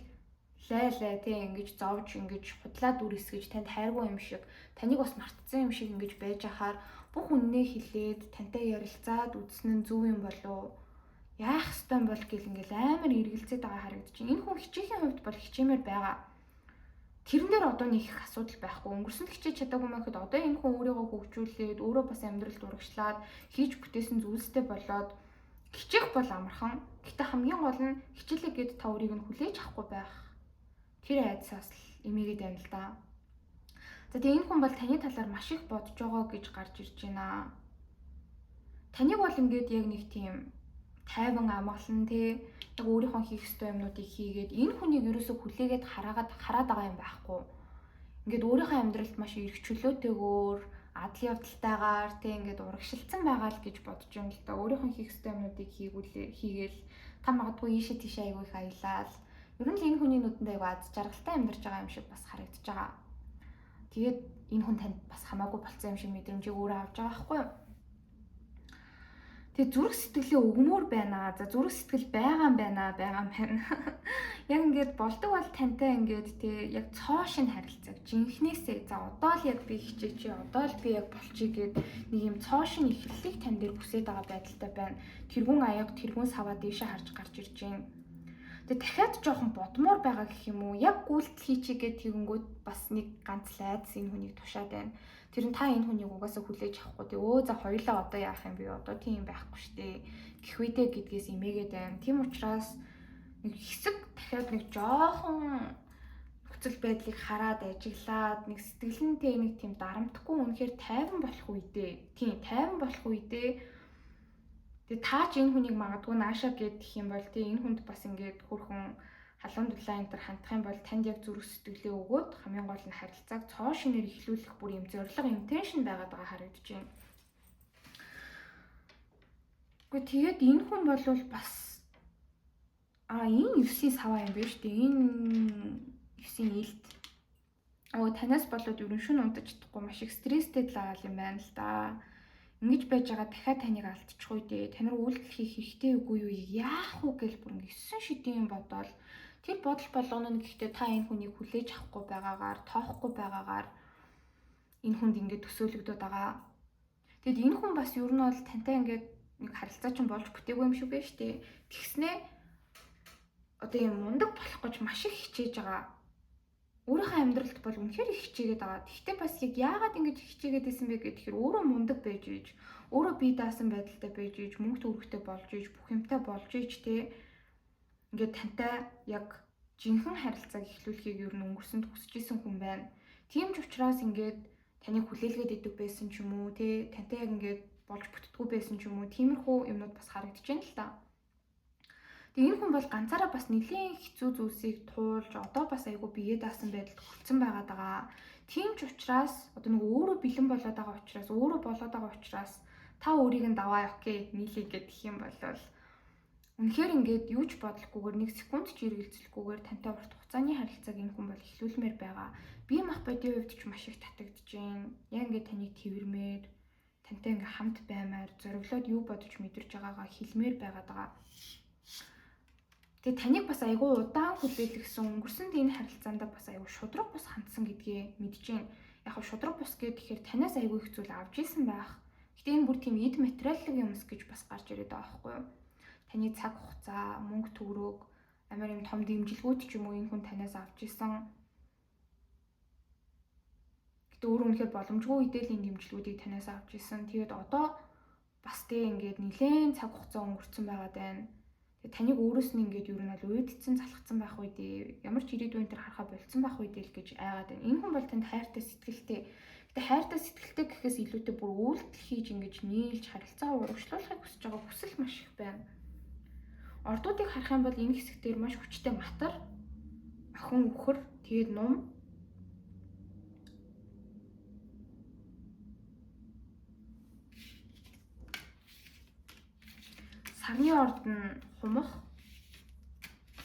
лайлаа тий ингэж зовж ингэж худлаад үрээс гэж танд хайргүй юм шиг таныг бас мартцсан юм шиг ингэж байж ахаар бүх үннээ хэлээд тантай ярилцаад үзсэн нь зөв юм болов яах ёстой юм бол гэл ингээл амар эргэлзээд байгаа харагдаж байна. Энэ хүн хичээхийн хувьд бол хичээмээр байгаа. Тэрэн дээр одоо нэг их асуудал байхгүй. Өнгөрсөнд хичээж чадаагүй мэхэд одоо энэ хүн өөрийгөө хөгжүүлээд өөрөө бас амьдралд урагшлаад хийж бүтээсэн зүйлстэй болоод хичээх бол амархан. Гэтэ хамгийн гол нь хичээлээ гээд та өөрийг нь хүлээж авахгүй байх. Тэр айдсаас л эмээгээд байна л да. За тэгээ энэ хүн бол таны талаар маш их бодож байгаа гэж гарч ирж байна. Таныг бол ингээд яг нэг тийм тайван амгалан тий яг өөрийнхөө хийх ёстой юмнуудыг хийгээд энэ хүнийг ерөөсө хүлээгээд хараад байгаа юм байхгүй. Ингээд өөрийнхөө амьдралд маш эрх чөлөөтэйгээр адал явдалтайгаар тий ингээд урагшилсан байгаа л гэж бодож юм л да. Өөрийнхөө хийх ёстой юмнуудыг хийгээл та магадгүй ийшээ тийшээ аягүй их аялал. Ер нь л энэ хүний нүдэнд аягүй аз жаргалтай амьдарч байгаа юм шиг бас харагдаж байгаа. Тэгээд энэ хүн танд бас хамаагүй болцсон юм шиг мэдрэмжийг өөрөө авч байгаа байхгүй юу? Тэгээ зүрх сэтгэлээ өгмөр байна. За зүрх сэтгэл байгаа юм байна. Яг ингээд болдог бол тантай ингээд тий яг цоо шин харилцаг жинхнээсээ за одоо л яг би хичээч, одоо л би яг болчих гээд нэг юм цоо шин эхлэлийг тань дээр хүсэж байгаа байдалтай байна. Тэргүүн аяга тэргүүн саваа дээшээ харж гарч ирж байна. Тэгээ дахиад жоохон бодмоор байгаа гэх юм уу? Яг гүйлтэл хийчихгээд тэгэнгүүт бас нэг ганц лайдс энэ хүнийг тушаад байна. Тэр нь та энэ хүнийг угаасаа хүлээж авахгүй. Тэгээ өө за хоёлаа одоо яах юм бэ? Одоо тийм байхгүй штэ. Гэх үедээ гэдгээс эмээгээд байна. Тийм учраас нэг хэсэг дахиад нэг жоохон нөхцөл байдлыг хараад ажиглаад нэг сэтгэлэнтэй нэг тийм дарамтгүй үнэхээр тайван болох үедээ тэгээ та ч энэ хүнийг магадгүй нааша гэдэх юм бол тэгээ энэ хүнд бас ингээд хөрхөн халуун дулаан энэ төр хандах юм бол танд яг зүрх сэтгэлээ өгөөд хамгийн гол нь харилцааг цоо шинээр эхлүүлэх бүр юм зорилго интеншн байгаад байгаа харагдаж байна. Гэхдээ тэгээд энэ хүн бол бас энэ 9-ийн саваа юм байна шүү дээ. Энэ 9-ийн илт. Танаас болоод ерөн шүн унтаж чадахгүй маш их стресстэй талаа юм байна л да. Ингэж байж байгаа дахиад таныг алдчих уу дээ. Та нар үйлдэл хийх хэрэгтэй үгүй юу? Яах вэ гэж бүр ингэсэн шидээн бодоол тэр бодол болгоно нь гэхдээ та энэ хүнийг хүлээж авахгүй байгаагаар, тоохгүй байгаагаар энэ хүнд ингээд төсөөлөгдөд байгаа. Тэгэд энэ хүн бас ер нь бол тантай ингээд нэг харилцаа чинь болж бүтээгүй юм шиг байна шүү дээ. Тэгснээ одоо юм мундаг болох гэж маш их хичээж байгаа. Өөрийнхөө амьдралд бол үнэхээр их хичээгээд байгаа. Тэгтээ бас яг яагаад ингэж хичээгээд байсан бэ гэхээр өөрөө мундаг байж ийж, өөрөө бие даасан байдалтай байж ийж, мөнгө төгрөгтэй болж ийж, бүх юмтай болж ийж те ингээд тантай яг жинхэнэ харилцааг эхлүүлэхийг ер нь өнгөрсөнд хүсэж исэн хүн байна. Тийм ч учраас ингээд таныг хүлээлгээд идэв байсан ч юм уу те тантай яг ингээд болж бүтдэггүй байсан ч юм уу тиймэрхүү юмнууд бас харагдаж байна л та. Тэгээ энэ хүн бол ганцаараа бас нэлийн хэцүү зүйлсийг туулж одоо бас айгүй бие даасан байдалд хүрсэн байгаад байгаа. Тийм ч учраас одоо нэг өөрөө бэлэн болоод байгаа учраас өөрөө болоод байгаа учраас та өөрийг нь даваа окей нийлээ гэх юм бол үнэхээр ингээд юу ч бодлохгүйгээр нэг секунд ч эргэлзэлгүйгээр тантай урт хугацааны харилцааг энэ хүн бол эхлүүлмээр байгаа. Би мах бодийн хувьд ч маш их татагдж байна. Яг ингээд таныг тэрвэрмээр тантай ингээд хамт баймаар зориглоод юу бодож мэдэрч байгаагаа хэлмээр байгаад байгаа. Тэгээ таныг бас айгүй удаан хүлээлгэсэн өнгөрсөнд энэ харилцаанд бас айгүй шудраг бус хандсан гэдгээ мэдэж байна. Яг нь шудраг бус гэхээр танаас айгүй их зүйл авч исэн байх. Гэтэ энэ бүр тийм эд материалын юмс гэж бас гарч ирээд байгаа байхгүй юу? Таны цаг хугацаа, мөнгө төгрөг, амар юм том дэмжлэгүүд ч юм уу энэ хүн танаас авч исэн. Гэтэ өөрөө үнэхээр боломжгүй үедээ л энэ дэмжлэгүүдийг танаас авч исэн. Тэгээд одоо бас тэг ингээд нэлээд цаг хугацаа өнгөрцөн байгаад байна. Тэгээд таныг өөрөөс нь ингээд юу нэг уйдцсан залхацсан байх үедээ ямар ч ирээдүйн төр харахаа болцсон байх үедээ л гэж айгаад байна. Энэ хүн бол танд хайртай сэтгэлтэй. Гэтэ хайртай сэтгэлтэй гэхээс илүүтэй бүр үйлдэл хийж ингэж нийлж харилцаа урагшлуулахыг хүсэж байгаа хүсэл маш их байна. Ордуудыг харах юм бол энэ хэсгээр маш хүчтэй матар, охин өхөр, тэгээд нум. Сарны орд нь хумах,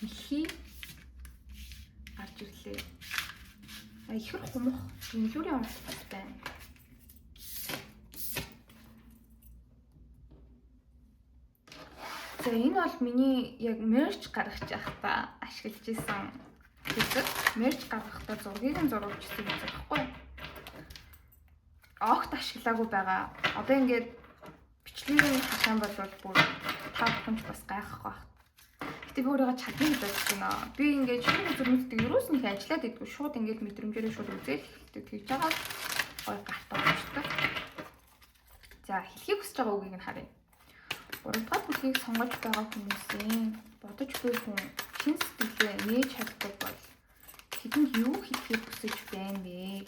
ихий гарч ирлээ. Ихэр хумах гинлүүрийн орд байна. За энэ бол миний яг мерч гаргаж явахдаа ашиглаж исэн хэсэг. Мерч гаргахдаа зургийг нь зурулжсэн юм байхгүй. Огт ашиглаагүй байгаа. Одоо ингээд бичлэгийн хашаан болвол бүр та бүхэн ч бас гайхах байх. Гэтэ би өөрийгөө чадна гэж бодож байна. Би ингээд шинэ зүрхнүүдтэй юус нэг ажиллаад идэггүй шууд ингээд мэдрэмжээрээ шууд үзэл хэлдэг гэж байгаа. Гой гартаа болчихдог. За хэлхийг хүсэж байгаа үгийг нь харъя. 3 дахь бүлгийг сонгож байгаа хүмүүсийн бодож буй хүн чин сэтгэлээ нээж чаддаг бол тэдэнд юу хэлхийг хүсэж байна вэ?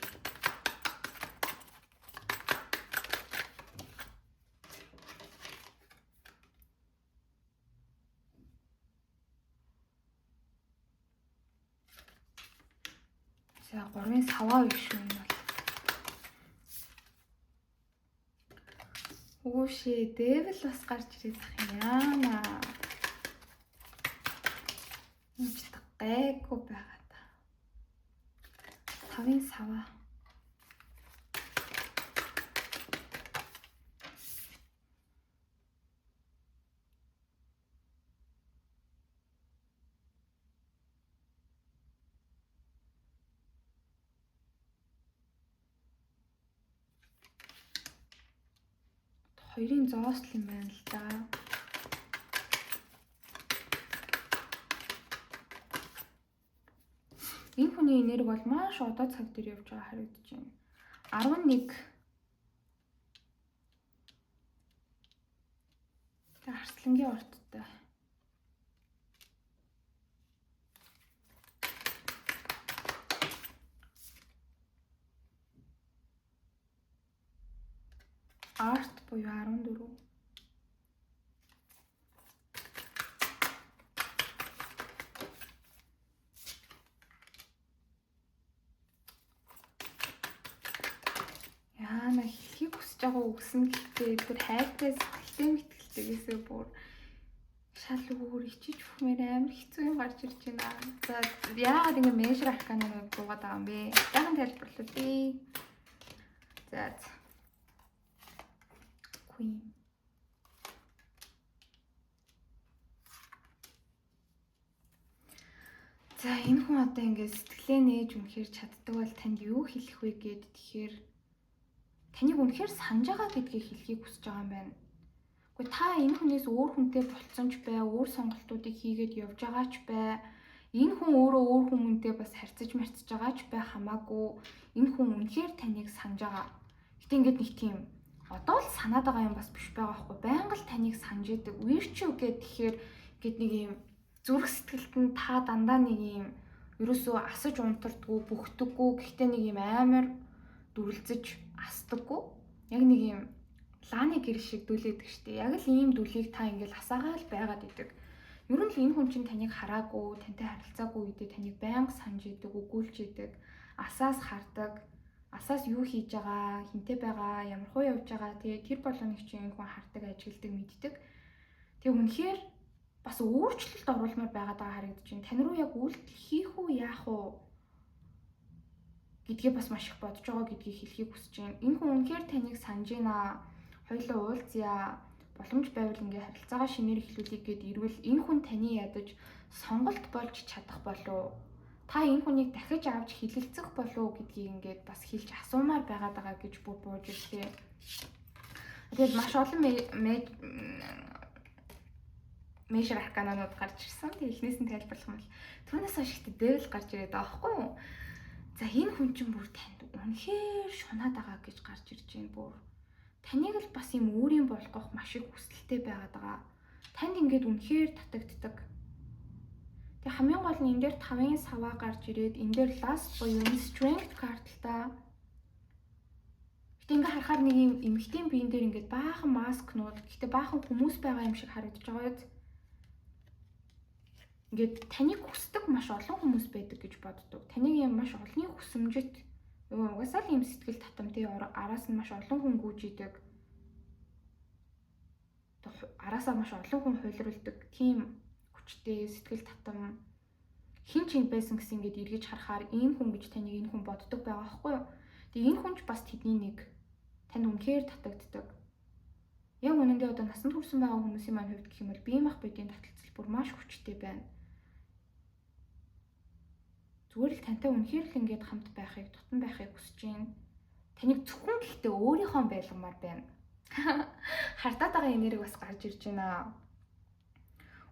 За 3-ын саваа биш юм бол Үгүй дэвэл бас гарч ирээд ах юм яана. Үгүй гайгүй байгаа та. 5-ын саваа. Хоёрын зоосл юм байна л да. Энэ хүний энерги бол маш одоо цаг дээр явж байгаа харагдаж байна. 11. Тэ арслангийн орттой. буюу 14. Яана хэлхийг хүсэж байгаа үгсэн гэхдээ тэр хайртай сэтгэлтэй мэтгэлтэйгээсээ бүр шал өөр ичиж бүхмээр амар хэцүү юм гарч ирж байна. За яагаад ингэ Measure Arcana-ыг буугаад байгаа юм бэ? Дахин тайлбарлуулъя. За. Queen. За энэ хүн одоо ингэ сэтгэлээ нээж үнэхээр чаддаг бол танд юу хэлэх вэ гэд тэгэхээр таныг үнэхээр санаж байгаа гэдгийг хэлхийг хүсэж байгаа юм байна. Гэхдээ та энэ хүнээс өөр хүнтэй болцсон ч бай, өөр сонголтуудыг хийгээд явж байгаа ч бай. Энэ хүн өөрөө өөр хүмүүнтэй бас харьцаж марцж байгаа ч бай хамаагүй. Энэ хүн үнэхээр таныг санаж байгаа. Гэтэ ингээд нэг тийм одоо л санаад байгаа юм бас биш байгаа байхгүй. Байнга л таныг санаж идэг. Weird гэд тэгэхээр гээд нэг юм зүрх сэтгэлд нь та дандаа нэг юм ерөөсөө асаж унтардаггүй, бүхдэггүй. Гэхдээ нэг юм амар дүрлзэж асдаггүй. Яг нэг юм лааны гэр шиг дүлээдэг штеп. Яг л ийм дүлийг та ингээл асаагаал байгаад идэг. Ер нь л энэ хүн чинь таныг хараагүй, тантай харилцаагүй үедээ таныг байнга санаж идэг, өгүүлж идэг, асаас хардаг, асаас юу хийж байгаа, хинтээ байгаа, ямар хуу явж байгаа, тэр болгоныг чинь энэ хүн хардаг, ажигладаг, мэддэг. Тэг үнэхээр бас өөрчлөлт оруулмаар байгаад байгаа харагдаж байна. Тань руу яг үйлдэл хийх үү, яах уу гэдгээ бас маш их бодож байгаа гэдгийг хэлхийг хүсэж байна. Энэ хүн үнэхээр таныг санаж байна. Хоёулаа уулзъя. Боломж байвал ингээ харилцаагаа шинээр эхлүүлэх гээд ирвэл энэ хүн таны ядаж сонголт болж чадах болов. Та энэ хүнийг дахиж авч хилэлцэх болов гэдгийг ингээд бас хэлж асуумаар байгаад байгаа гэж бүр бууж ирлээ. Тэгээд маш олон Measure Arcana-нууд гарч ирсэн. Тэгээд эхнээс нь тайлбарлах юм бол түүнээс хойш ихтэй Devil гарч ирээд байгаа байхгүй юу? За энэ хүн чинь бүр танд үнэхээр шунаад байгаа гэж гарч ирж байна бүр. Таныг л бас юм өөрийн болгох маш их хүсэлтэй байгаад байгаа. Танд ингээд үнэхээр татагддаг. Тэг хамгийн гол нь энэ дээр 5-ын саваа гарч ирээд энэ дээр last буюу strength card л та. Гэтэ ингээ харахаар нэг юм эмхтэн биен дээр ингээд баахан маскнууд, гэхдээ баахан хүмүүс байгаа юм шиг харагдаж байгаа биз. Ингээд таныг хүсдэг маш олон хүмүүс байдаг гэж боддог. Таныг юм маш олонний хүсэмжит угаасаа л юм сэтгэл татамтай араас нь маш олон хүн гүйж идэг. Араасаа маш олон хүн хуйлруулдаг тийм хүчтэй сэтгэл татам хин ч байсан гэсэн ингээд эргэж харахаар ийм хүн гэж таныг энэ хүн боддог байгаа байхгүй юу? Тэгээ энэ хүн ч бас тэдний нэг танд үнэхээр татагддаг. Яг үнэндээ одоо насанд хүрсэн байгаа хүмүүсийн маань хувьд гэх юм бол биеийн мах бодийн таталцал бүр маш хүчтэй байна. Зүгээр л тантай үнэхээр л ингээд хамт байхыг, тутан байхыг хүсэж байна. Таныг зөвхөн гэхдээ өөрийнхөө байлгамаар байна. Хартаад байгаа энерги бас гарч ирж байна.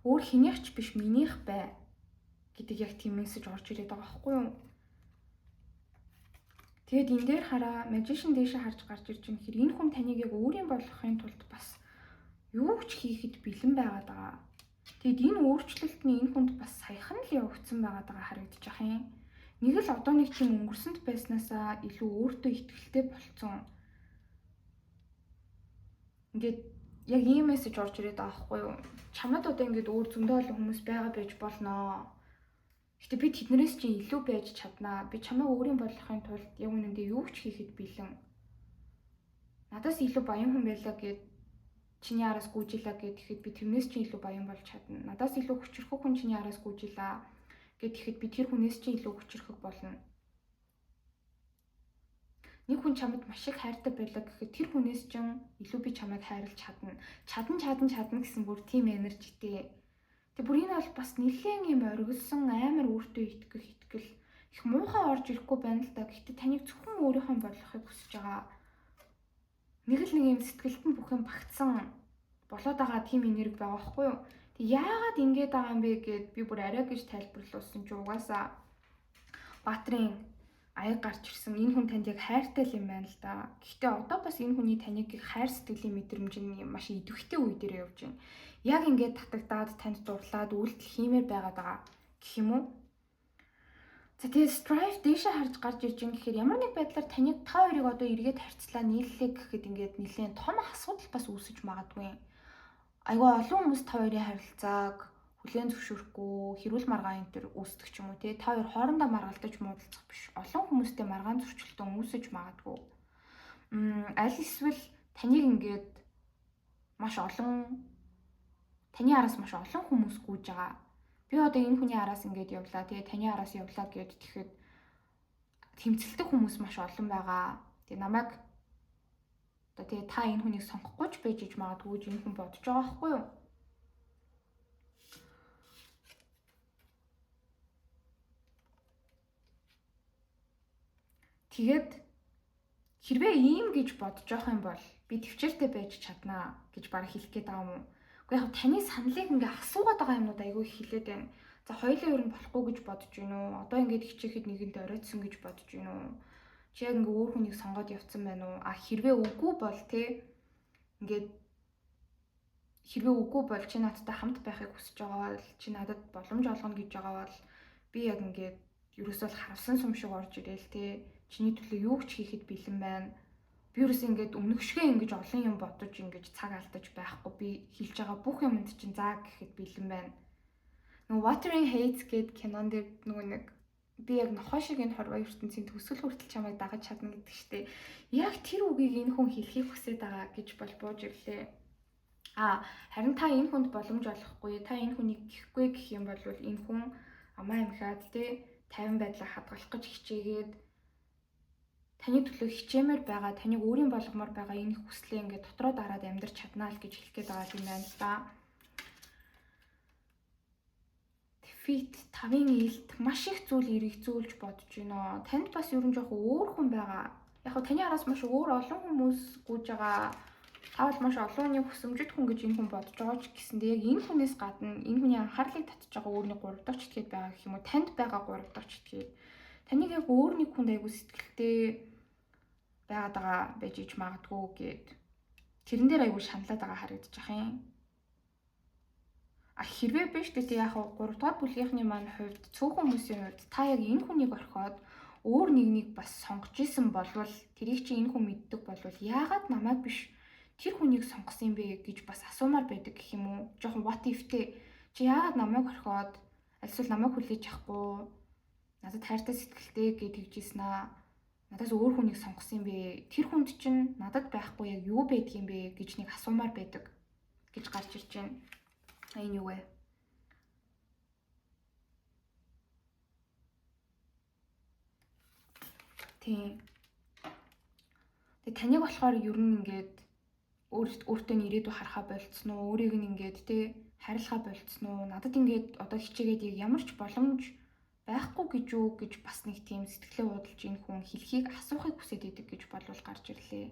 Өөр хинийх ч биш минийх бай гэдэг яг тийм мессеж орж ирээд байгаа байхгүй юу? Тэгэд энэ дээр хараа Magician дээшээ харж гарч ирж байгаа хэрэг энэ хүн таныг яг өөрийн болгохын тулд бас юу ч хийхэд бэлэн байгаад байгаа. Тэгэд энэ өөрчлөлт нь энэ хүнд бас саяхан л явагдсан байгаад байгаа харагдаж байгаа юм. Нэг л одоо нэг тийм өнгөрсөнд байснаасаа илүү өөртөө ихтэй болцсон. Ингээд яг ийм мессеж орж ирээд байгаа байхгүй юу? Чамд одоо ингээд өөр зөндөө олон хүмүүс байгаа байж болноо. Гэтэ би тэднээс чинь илүү байж чаднаа. Би чамаа өөрийн болгохын тулд яг үнэндээ юу ч хийхэд бэлэн. Надаас илүү баян хүн байлаа гэд чиний араас гүйжилаа гэхэд би тэрнээс чинь илүү баян болж чадна. Надаас илүү хүчрэхэг хүн чиний араас гүйжилаа гэхэд би тэр хүнээс чинь илүү хүчрэхэг болно. Нэг хүн чамд маш их хайртай байлаа гэхэд тэр хүнээс чинь илүү би чамайг хайрлаж чадна. Чадна гэсэн бүр тийм энержитэй. Тэг бүр энэ бол бас нэлээд юм оргилсон амар өөртөө итгэх итгэл их муухай орж ирэхгүй байна л да. Гэхдээ таныг зөвхөн өөрийнхөө болгохыг хүсэж байгаа. Нэг л нэг юм сэтгэлд нь бүх юм багтсан болоод байгаа тийм энерги байгаа байхгүй юу? Тэг яагаад ингэж байгаа юм бэ гэд би бүр арай гэж тайлбарлуулсан чи угаасаа Баатрин аяг гарч ирсэн. Энэ хүн танд яг хайртай юм байна л да. Гэхдээ одоо бас энэ хүний таныг хайр сэтгэлийн мэдрэмж нь маш идэвхтэй үе дээр явж байна. Яг ингээд татагдаад танд дурлаад үйлдэл хиймээр байгаад байгаа гэх юм уу? За тэгээд strife дээшээ харж гарч ирж байгаа гэхээр ямар нэг байдлаар таныг та хоёрыг одоо эргээд харьцлаа нийллээ гэхэд ингээд нэлээд том асуудал бас үүсэж магадгүй. Айгүй олон хүмүүс та хоёрын харилцааг хүлээн зөвшөөрөхгүй, хэрүүл маргаан энэ төр үүсдэг ч юм уу те. Та хоёр хоорондоо маргалдаж муудалцах биш. Олон хүмүүстэй маргаан зөрчилдөөн үүсэж магадгүй. Аль эсвэл таныг ингээд таны араас маш олон хүмүүс гүйж байгаа. Би одоо энэ хүний араас ингээд явлаа. Тэгээ таны араас явлаа гэд тэгэхэд тэмцэлдэг хүмүүс маш олон байгаа. Тэгээ намайг одоо тэгээ та энэ хүнийг сонгохгүй ч байж иж магадгүй энэ хүн бодож байгаа байхгүй юу? Тэгээд хэрвээ ийм гэж бодож байгаа юм бол би төвчээртэй байж чаднаа гэж бараг хэлэх гээд байгаа юм уу? Гэхдээ яг таны саналыг ингээ асуугаад байгаа юмнууд айгүй хэлээд байна. За хоёулаа ер нь болохгүй гэж бодож байна уу? Одоо ингээд хичээхэд нэгэндээ оройтсон гэж бодож байна уу? Чи яг ингээ өөр хүнийг сонгоод явцсан байна уу? Хэрвээ үгүй бол ингээд хэрвээ үгүй бол чи надтай хамт байхыг хүсэж байгаа бол чи надад боломж олгоно гэж байгаа бол би яг ингээд ерөөсөө харавсан сум шиг орж ирээл чиний төлөө юу ч хийхэд бэлэн байна. Би ерөөсөө ингээд өмнөшгөө ингэж олон юм бодож ингэж цаг алдаж байхгүй. Би хэлж байгаа бүх юмд чинь заа гэхэд бэлэн байна. Нөгөө Wuthering Heights гээд кинонд нөгөө нэг би яг нохоо шиг энэ хорвоо ертөнцийн төсөл хүртэл чамайг дагаж чадна гэдэг штеп. Яг тэр үгийг энэ хүн хэлхийг хүсэж байгаа гэж бол бууж ирлээ. Харин та энэ хүнд боломж олохгүй, та энэ хүнийг гэхгүй гэх юм бол энэ хүн амаа амхаад 50 байдлаа хадгалах гэж хичээгээд таны төлөө хичээмээр байгаа, таныг өөрийн болгомоор байгаа энэ хүслээ ингээд дотроо дараад амьдрч чаднаа л гэж хэлэх гээд байгаа юм байна л да. Defeat 5-ын илт маш их зүйл эргэцүүлж бодож байна. Танд бас ерөн жоох өөр хүн байгаа. Яг хөө таны араас маш өөр олон хүмүүс гүйж байгаа. Та бол маш олон хүний хүсэмжит хүн гэж энэ хүн бодож байгаа ч гэсэндээ яг энэ хүнээс гадна энэ хүний анхаарлыг татж байгаа өөрний 3 дахь читгээд байгаа гэх юм уу? Танд байгаа 3 дахь читгээд. Таныг яг өөр нэг хүнд айгу сэтгэлтэй байгаад байгаа байж ич магадгүй гэд тэрэн дээр айгу шаналаад байгаа харагдаж байгаа юм. Хэрвээ биш гэдэг яг 3 дугаар бүлгийнхний маань хувьд цөөхөн хүмүүсийн хувьд та яг энэ хүнийг орхиод өөр нэг бас сонгож исэн болвол тэрийг чи энэ хүн мэддэг болвол яагаад намайг биш тэр хүнийг сонгосон юм бэ гэж бас асуумаар байдаг гэх юм уу? Жохон what if-тэй чи яагаад намайг орхиод альсвал намайг хүлээж авахгүй надад хайртай сэтгэлтэй гэж хэлжсэн аа. Надаас өөр хүнийг сонгосон юм бэ? Тэр хүнд чинь надад байхгүй яг юу байдаг юм бэ гэж нэг асуумаар байдаг гэж гарч ирж байна. Энэ юу вэ? Тэгээ таныг болохоор ер нь ингээд өөртөө ирээдүй харахаа болцсон уу? Өөрийг нь ингээд харилцаа болцсон уу? Надад ингээд одоо хичээгээд ямар ч боломж байхгүй гэж юу гэж бас нэг тийм сэтгэлээ уудалж энэ хүн хэлхийг асуухыг хүсэж идэг гэж болвол гарч ирлээ.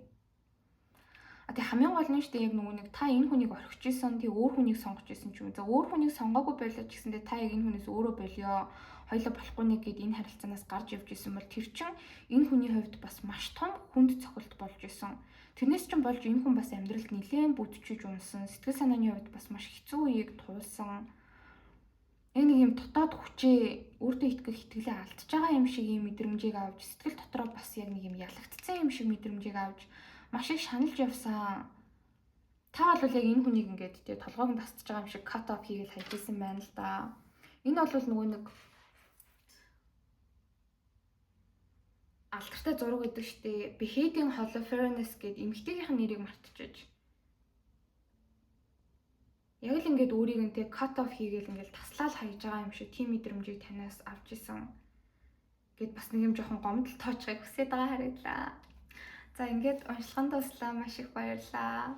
Тэг хамгийн гол нь штэ яг нөгөө нэг та энэ хүнийг орхиж исэн өөр хүнийг сонгож исэн ч юм. За өөр хүнийг сонгоогүй байлаа ч гэсэндээ та яг энэ хүнээс өөрөө болио. Хоёлоо болохгүй нэг гэд энэ харилцаанаас гарч явж исэн бол тэр чин энэ хүний хувьд бас маш том хүнд цохилт болж исэн. Тэрнээс чинь болж энэ хүн бас амьдралд нэлээд бүтчиж унсан. Сэтгэл санааны хувьд бас маш хэцүү үеийг туулсан. Энэ нэг юм дотоод хүчээ өөртөө итгэх итгэлээ алдчихж байгаа юм шиг юм мэдрэмжийг авч сэтгэл дотроо бас яг нэг юм ялагдцсан юм шиг мэдрэмжийг авч маш их шаналж явсан. Та бол яг энэ хүнийг ингээд толгойг нь тасчихж байгаа юм шиг cut off хийгээл хайжсэн байна л да. Энэ бол нөгөө нэг алдартай зураг гэдэг штеп. Beheading Holofernes гэдэг эмэгтэйгийнхэн нэрийг мартчихэж. Яг л ингээд өөрийг нь cut off хийгээл ингээд таслаал хайж байгаа юм шиг тийм мэдрэмжийг танаас авч исэн. Гэт бас нэг юм жоохон гомдол тоочхыг хүсэж байгаа харагдлаа. За ингээд уншлагын туслаа маш их баярлаа.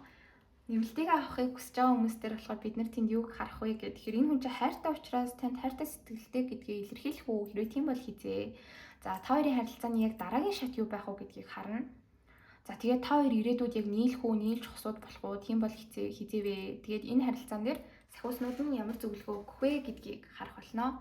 Нэмэлтийг авахыг хүсэж байгаа хүмүүстээр болохоор бид нар тэнд юуг харах вэ гэхээр энэ хүн чинь хайртай учраас танд хайртай сэтгэлтэй гэдгийг илэрхийлэх үү? Хэрвээ тийм бол хизээ. За та хоёрын харилцааны яг дараагийн шат юу байх вэ гэдгийг харна. За тэгээд та хоёр ирээдүйд яг нийлэх үү, нийлж хосууд болох уу? Тийм бол хизээвэ. Тэгээд энэ харилцаан дээр сахиуснууд нь ямар зөвлөгөө өгөх вэ гэдгийг харах болно.